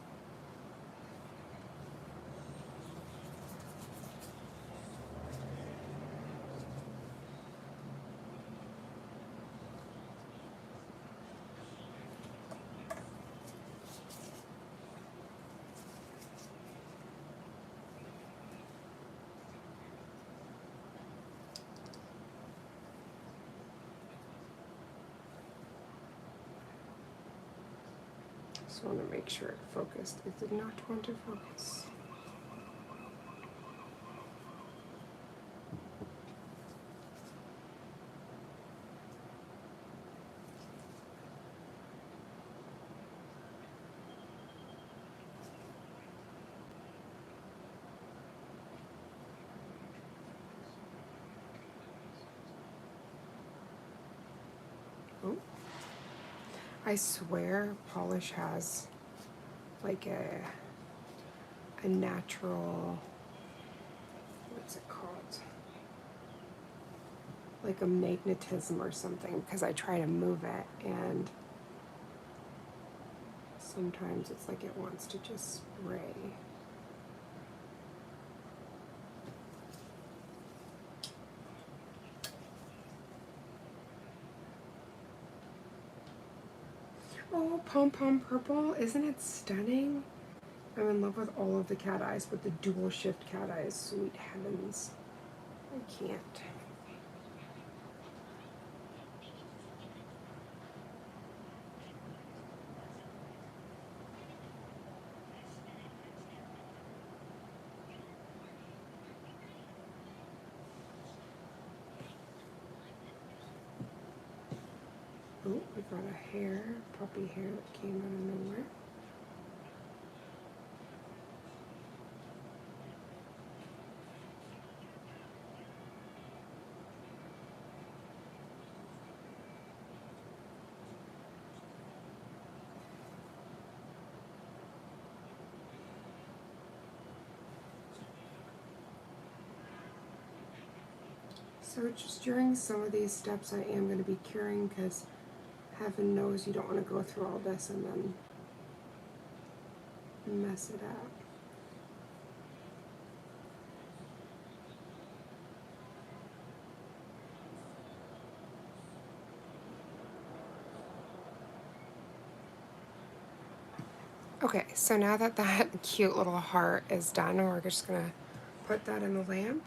[SPEAKER 1] just want to make sure it focused. It did not want to focus. Oh. I swear polish has like a natural, what's it called? Like a magnetism or something, because I try to move it and sometimes it's like it wants to just spray. Oh, Pom Pom Purple, isn't it stunning? I'm in love with all of the cat eyes, but the dual shift cat eyes, sweet heavens. I can't. Oh, we got a hair, puppy hair that came out of nowhere. So just during some of these steps I am going to be curing, because heaven knows you don't want to go through all this and then mess it up. Okay, so now that that cute little heart is done, we're just going to put that in the lamp.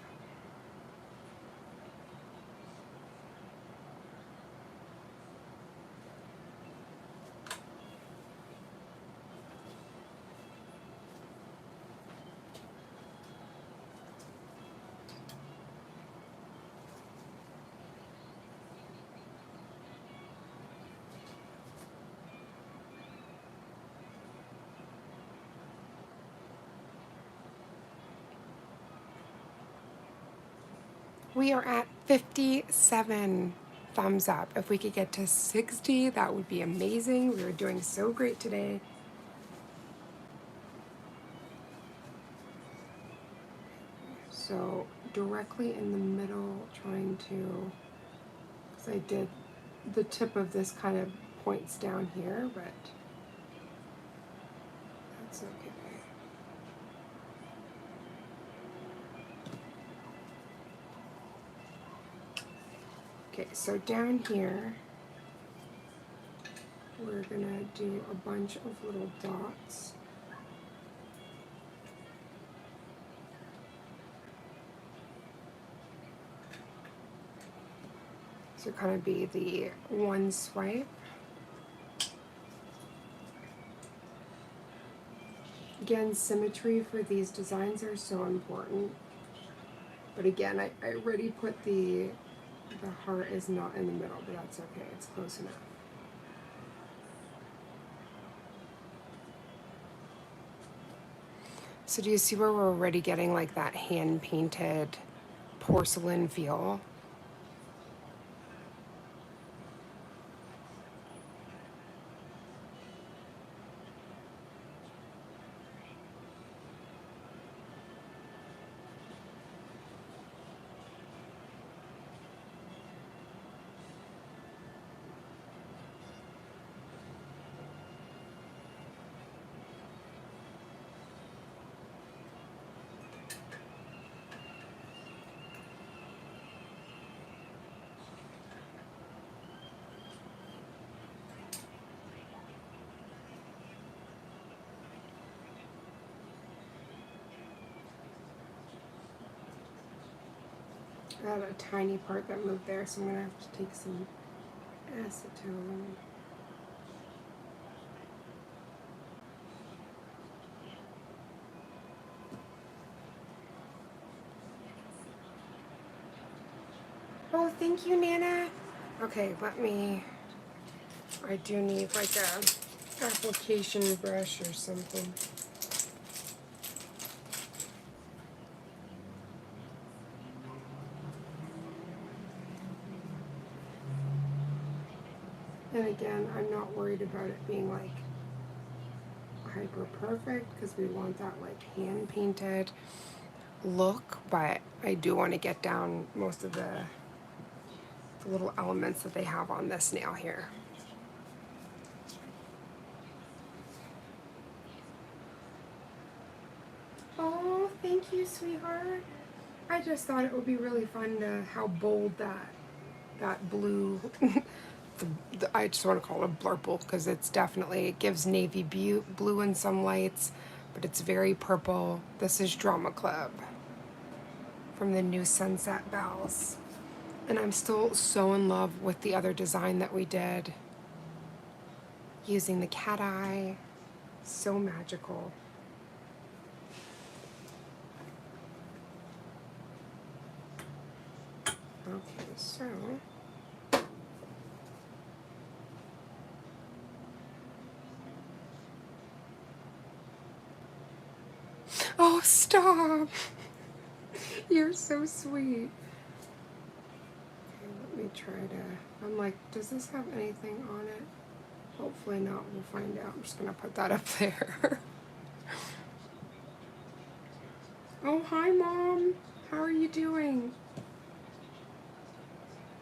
[SPEAKER 1] We are at 57 thumbs up. If we could get to 60, that would be amazing. We are doing so great today. So directly in the middle, trying to, because I did, the tip of this kind of points down here, but that's okay. Okay, so down here, we're gonna do a bunch of little dots. So kind of be the one swipe. Again, symmetry for these designs are so important. But again, I already put the heart is not in the middle, but that's okay, it's close enough. So do you see where we're already getting like that hand-painted porcelain feel? I had a tiny part that moved there, so I'm going to have to take some acetone. Oh, thank you, Nana. Okay, I do need like a application brush or something. And again, I'm not worried about it being like hyper perfect because we want that like hand painted look, but I do want to get down most of the little elements that they have on this nail here. Oh, thank you, sweetheart. I just thought it would be really fun to how bold that blue I just want to call it a blurple because it's definitely, it gives navy blue in some lights, but it's very purple. This is Drama Club from the new Sunset Bells. And I'm still so in love with the other design that we did using the cat eye. So magical. Okay, so oh, stop. You're so sweet. Okay, let me try to, I'm like, does this have anything on it? Hopefully not, we'll find out. I'm just gonna put that up there. Oh, hi, Mom. How are you doing?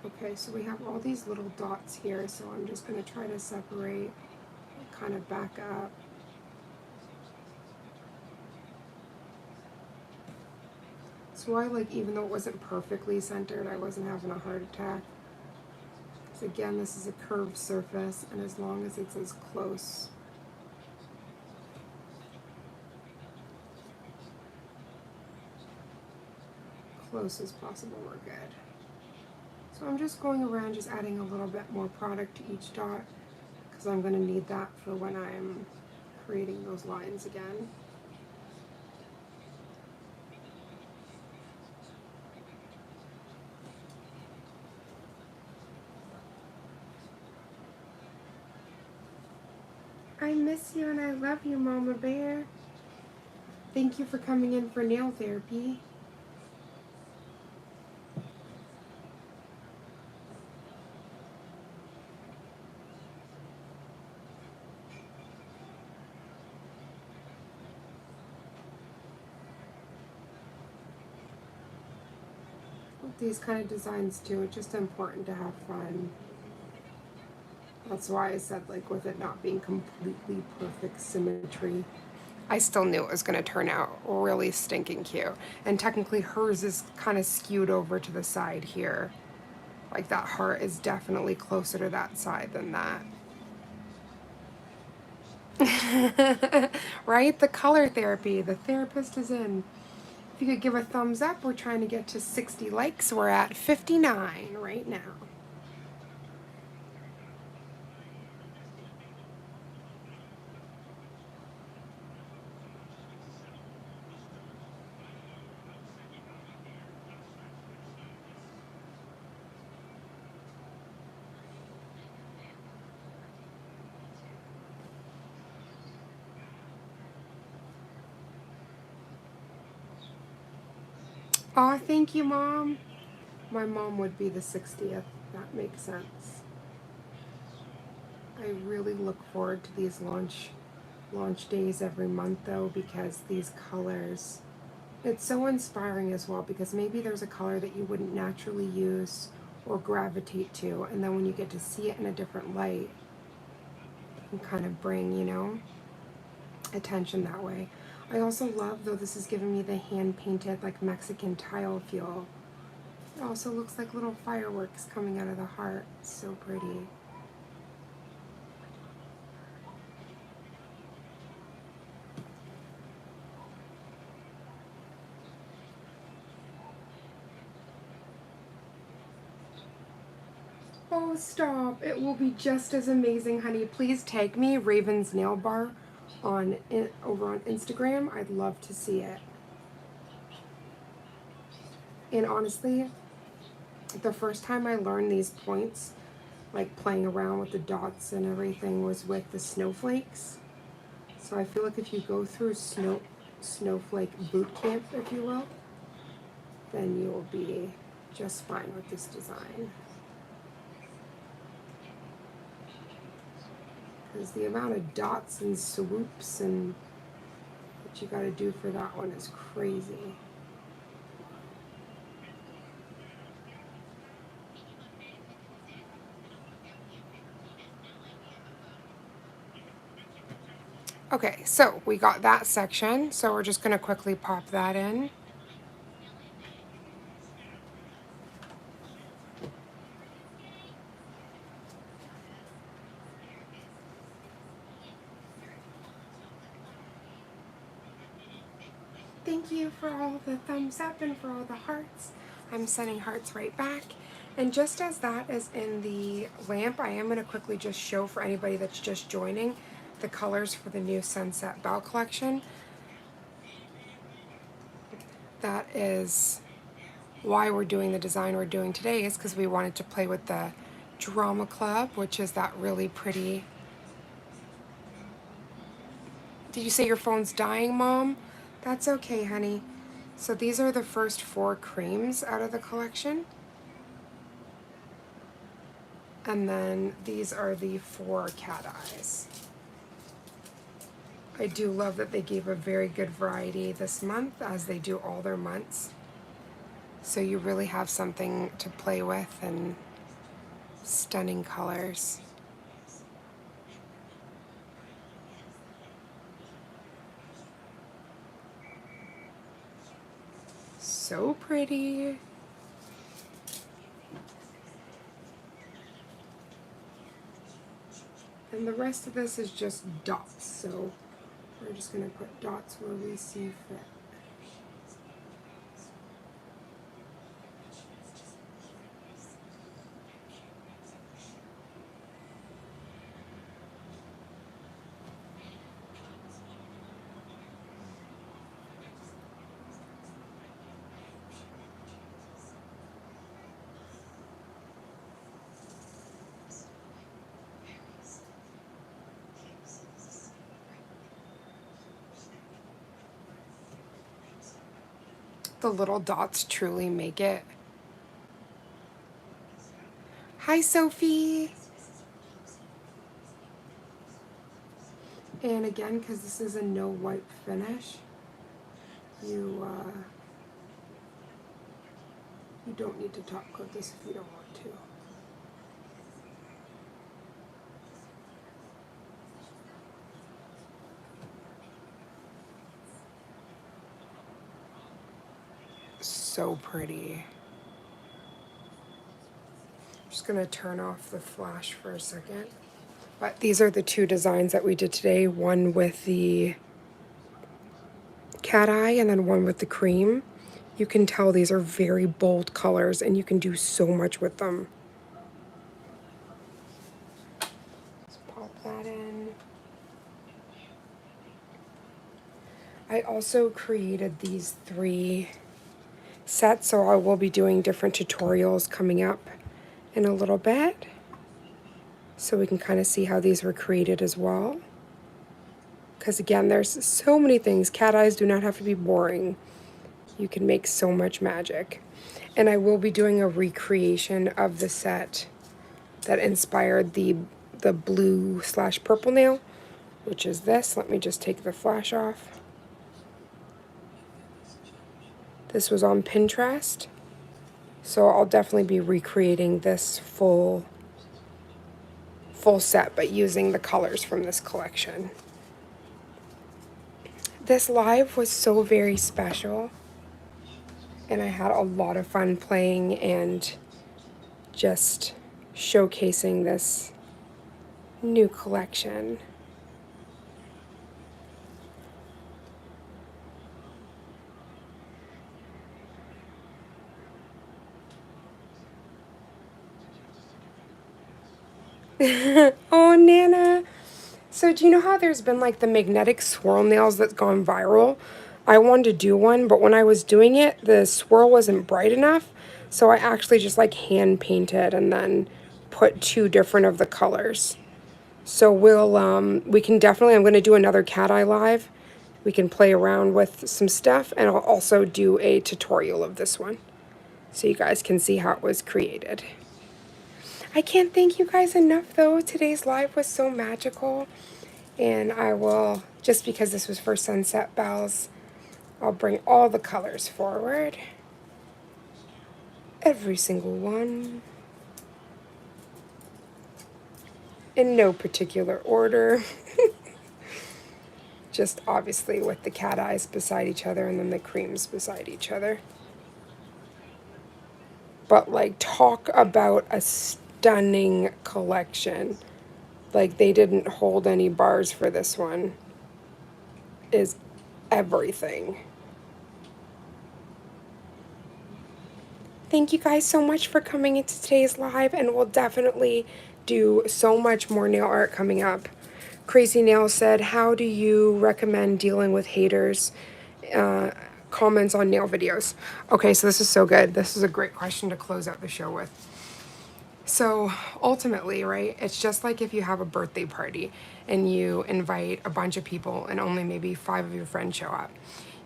[SPEAKER 1] Okay, so we have all these little dots here, so I'm just gonna try to separate, kind of back up. So I like, even though it wasn't perfectly centered, I wasn't having a heart attack. Because again, this is a curved surface, and as long as it's as close as possible, we're good. So I'm just going around just adding a little bit more product to each dot because I'm going to need that for when I'm creating those lines again. I miss you and I love you, Mama Bear. Thank you for coming in for nail therapy. With these kind of designs too, it's just important to have fun. That's why I said, like, with it not being completely perfect symmetry, I still knew it was going to turn out really stinking cute. And technically hers is kind of skewed over to the side here. Like that heart is definitely closer to that side than that. Right? The color therapy. The therapist is in. If you could give a thumbs up, we're trying to get to 60 likes. We're at 59 right now. Aw, thank you, Mom. My mom would be the 60th. That makes sense. I really look forward to these launch days every month though, because these colors, it's so inspiring as well, because maybe there's a color that you wouldn't naturally use or gravitate to, and then when you get to see it in a different light, you can kind of bring, you know, attention that way. I also love, though this is giving me the hand painted like Mexican tile feel, it also looks like little fireworks coming out of the heart. It's so pretty. Oh, stop. It will be just as amazing, honey. Please tag me, Raven's Nail Bar, over on Instagram. I'd love to see it. And honestly, the first time I learned these points, like playing around with the dots and everything, was with the snowflakes. So I feel like if you go through snowflake boot camp, if you will, then you'll be just fine with this design. Because the amount of dots and swoops and what you got to do for that one is crazy. Okay, so we got that section, so we're just going to quickly pop that in. Thank you for all the thumbs up and for all the hearts. I'm sending hearts right back. And just as that is in the lamp, I am going to quickly just show for anybody that's just joining the colors for the new Sunset Belle collection. That is why we're doing the design we're doing today, is because we wanted to play with the Drama Club, which is that really pretty. Did you say your phone's dying, Mom? That's okay, honey. So these are the first 4 creams out of the collection. And then these are the 4 cat eyes. I do love that they gave a very good variety this month, as they do all their months. So you really have something to play with and stunning colors. So pretty. And the rest of this is just dots, so we're just going to put dots where we see fit. The little dots truly make it. Hi, Sophie. And again, because this is a no wipe finish, you don't need to top coat this if you don't want to. So pretty. Just gonna turn off the flash for a second. But these are the 2 designs that we did today. One with the cat eye and then one with the cream. You can tell these are very bold colors and you can do so much with them. Let's pop that in. I also created these 3 sets, so I will be doing different tutorials coming up in a little bit, so we can kind of see how these were created as well. Because again, there's so many things. Cat eyes do not have to be boring. You can make so much magic. And I will be doing a recreation of the set that inspired the blue/purple nail, which is this. Let me just take the flash off. This was on Pinterest, so I'll definitely be recreating this full set, but using the colors from this collection. This live was so very special, and I had a lot of fun playing and just showcasing this new collection. Oh, Nana. So do you know how there's been like the magnetic swirl nails that's gone viral? I wanted to do one, but when I was doing it, the swirl wasn't bright enough. So I actually just like hand painted and then put two different of the colors. So we can definitely, I'm going to do another cat eye live. We can play around with some stuff, and I'll also do a tutorial of this one so you guys can see how it was created. I can't thank you guys enough though. Today's live was so magical. And I will, just because this was for Sunset Bells, I'll bring all the colors forward. Every single one. In no particular order. Just obviously with the cat eyes beside each other and then the creams beside each other. But like, talk about a stunning collection. Like, they didn't hold any bars for this one. Is everything. Thank you guys so much for coming into today's live, and we'll definitely do so much more nail art coming up. Crazy Nail said, how do you recommend dealing with haters? Comments on nail videos. Okay, so this is so good. This is a great question to close out the show with. So ultimately, right, it's just like if you have a birthday party and you invite a bunch of people and only maybe 5 of your friends show up.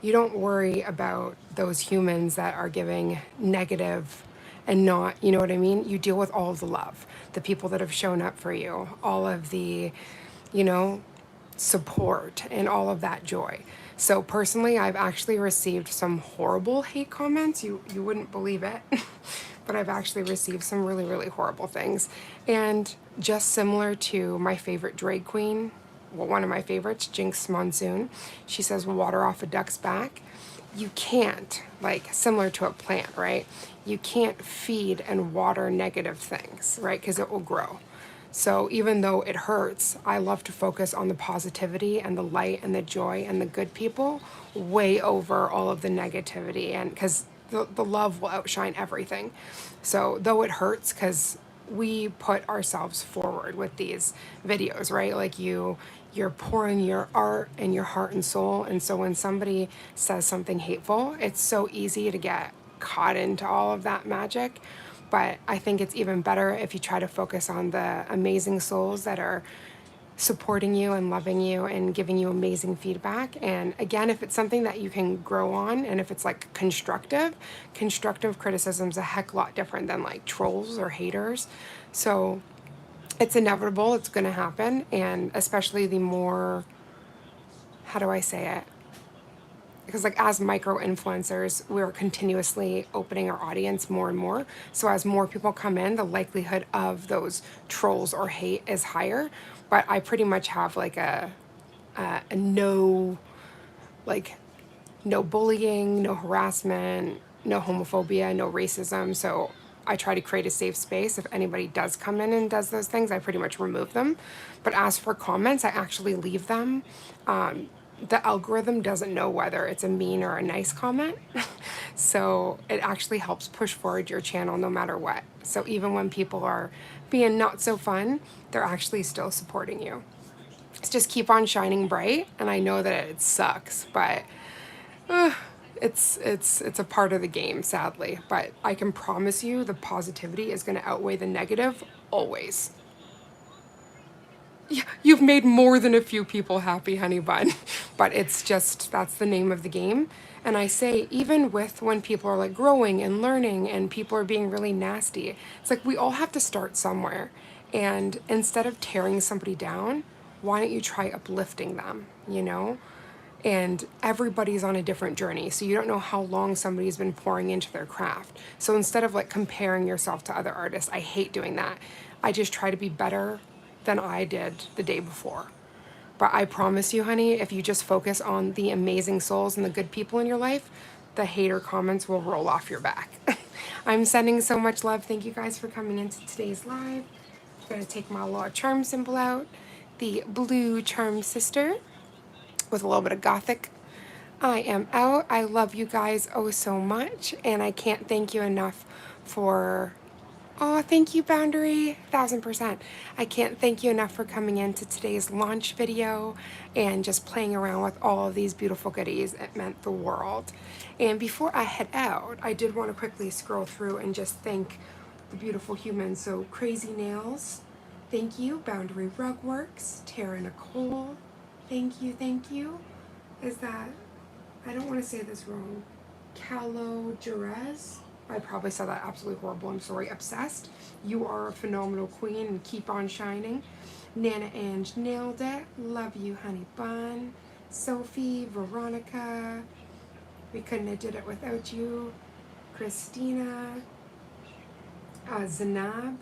[SPEAKER 1] You don't worry about those humans that are giving negative and not, you know what I mean? You deal with all of the love, the people that have shown up for you, all of the, you know, support and all of that joy. So personally, I've actually received some horrible hate comments. You wouldn't believe it. But I've actually received some really, really horrible things. And just similar to my favorite drag queen, well, one of my favorites, Jinx Monsoon, she says, water off a duck's back. You can't, like, similar to a plant, right? You can't feed and water negative things, right? Because it will grow. So even though it hurts, I love to focus on the positivity and the light and the joy and the good people way over all of the negativity. And because the love will outshine everything. So though it hurts, because we put ourselves forward with these videos, right? Like you're pouring your art and your heart and soul. And so when somebody says something hateful, it's so easy to get caught into all of that magic. But I think it's even better if you try to focus on the amazing souls that are supporting you and loving you and giving you amazing feedback. And again, if it's something that you can grow on, and if it's like constructive criticism is a heck lot different than like trolls or haters. So it's inevitable, it's going to happen. And especially the more, how do I say it? Because like as micro influencers, we're continuously opening our audience more and more. So as more people come in, the likelihood of those trolls or hate is higher. But I pretty much have like a no, like no bullying, no harassment, no homophobia, no racism. So I try to create a safe space. If anybody does come in and does those things, I pretty much remove them. But as for comments, I actually leave them. The algorithm doesn't know whether it's a mean or a nice comment. So it actually helps push forward your channel no matter what. So even when people are being not so fun, they're actually still supporting you. So just keep on shining bright. And I know that it sucks, but it's a part of the game, sadly. But I can promise you the positivity is going to outweigh the negative always. Yeah, you've made more than a few people happy, honey bun. But it's just, that's the name of the game. And I say, even with when people are like growing and learning and people are being really nasty, it's like we all have to start somewhere. And instead of tearing somebody down, why don't you try uplifting them, you know? And everybody's on a different journey, so you don't know how long somebody's been pouring into their craft. So instead of like comparing yourself to other artists, I hate doing that. I just try to be better than I did the day before. But I promise you, honey, if you just focus on the amazing souls and the good people in your life, the hater comments will roll off your back. I'm sending so much love. Thank you guys for coming into today's live. I'm going to take my little charm symbol out, the blue charm sister with a little bit of gothic. I am out. I love you guys oh so much, and I can't thank you enough for Oh, thank you, Boundary. 1000%. I can't thank you enough for coming into today's launch video and just playing around with all of these beautiful goodies. It meant the world. And before I head out, I did want to quickly scroll through and just thank the beautiful humans. So, Crazy Nails, thank you. Boundary Rugworks, Tara Nicole, thank you, thank you. Is that, I don't want to say this wrong, Calo Jerez? I probably said that absolutely horrible. I'm sorry. Obsessed. You are a phenomenal queen and keep on shining. Nana Ange nailed it. Love you, honey bun. Sophie, Veronica. We couldn't have did it without you. Christina. Zanab.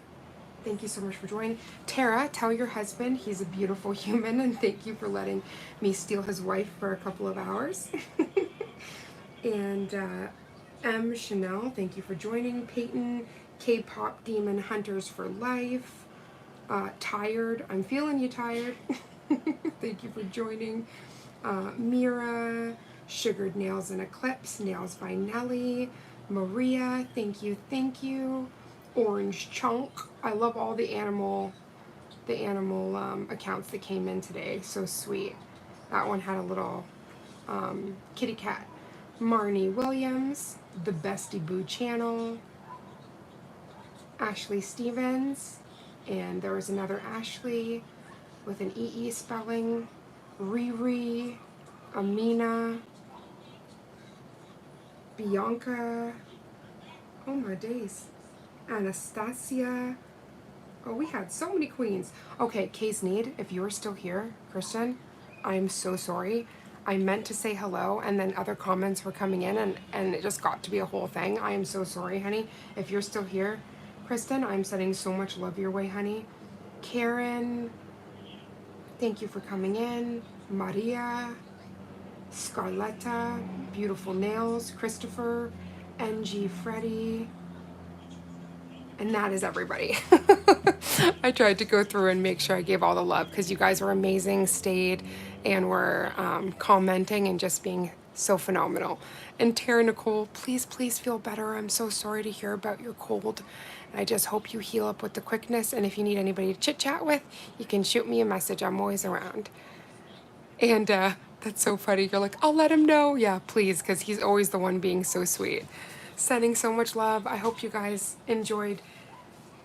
[SPEAKER 1] Thank you so much for joining. Tara, tell your husband he's a beautiful human and thank you for letting me steal his wife for a couple of hours. And M. Chanel, thank you for joining. Peyton, K-Pop Demon Hunters for Life. Tired, I'm feeling you tired. Thank you for joining. Mira, Sugared Nails and Eclipse, Nails by Nelly. Maria, thank you, thank you. Orange Chunk, I love all the animal accounts that came in today, so sweet. That one had a little kitty cat. Marnie Williams, the Bestie Boo channel, Ashley Stevens, and there was another Ashley with an EE spelling, Riri, Amina, Bianca, oh my days, Anastasia. Oh, we had so many queens. Okay, Case Need, if you're still here, Kristen, I'm so sorry. I meant to say hello, and then other comments were coming in, and it just got to be a whole thing. I am so sorry, honey. If you're still here, Kristen, I'm sending so much love your way, honey. Karen, thank you for coming in. Maria, Scarletta, beautiful nails. Christopher, NG Freddy, and that is everybody. I tried to go through and make sure I gave all the love because you guys were amazing, stayed, and were commenting and just being so phenomenal. And Tara Nicole, please, please feel better. I'm so sorry to hear about your cold. I just hope you heal up with the quickness. And if you need anybody to chit chat with, you can shoot me a message. I'm always around. And that's so funny. You're like, I'll let him know. Yeah, please, because he's always the one being so sweet. Sending so much love. I hope you guys enjoyed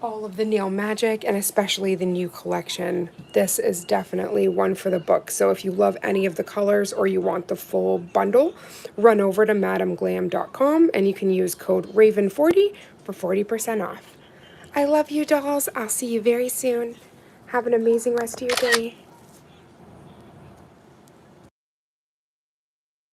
[SPEAKER 1] all of the nail magic and especially the new collection. This is definitely one for the book. So if you love any of the colors or you want the full bundle, run over to madamglam.com and you can use code RAVEN40 for 40% off. I love you, dolls. I'll see you very soon. Have an amazing rest of your day.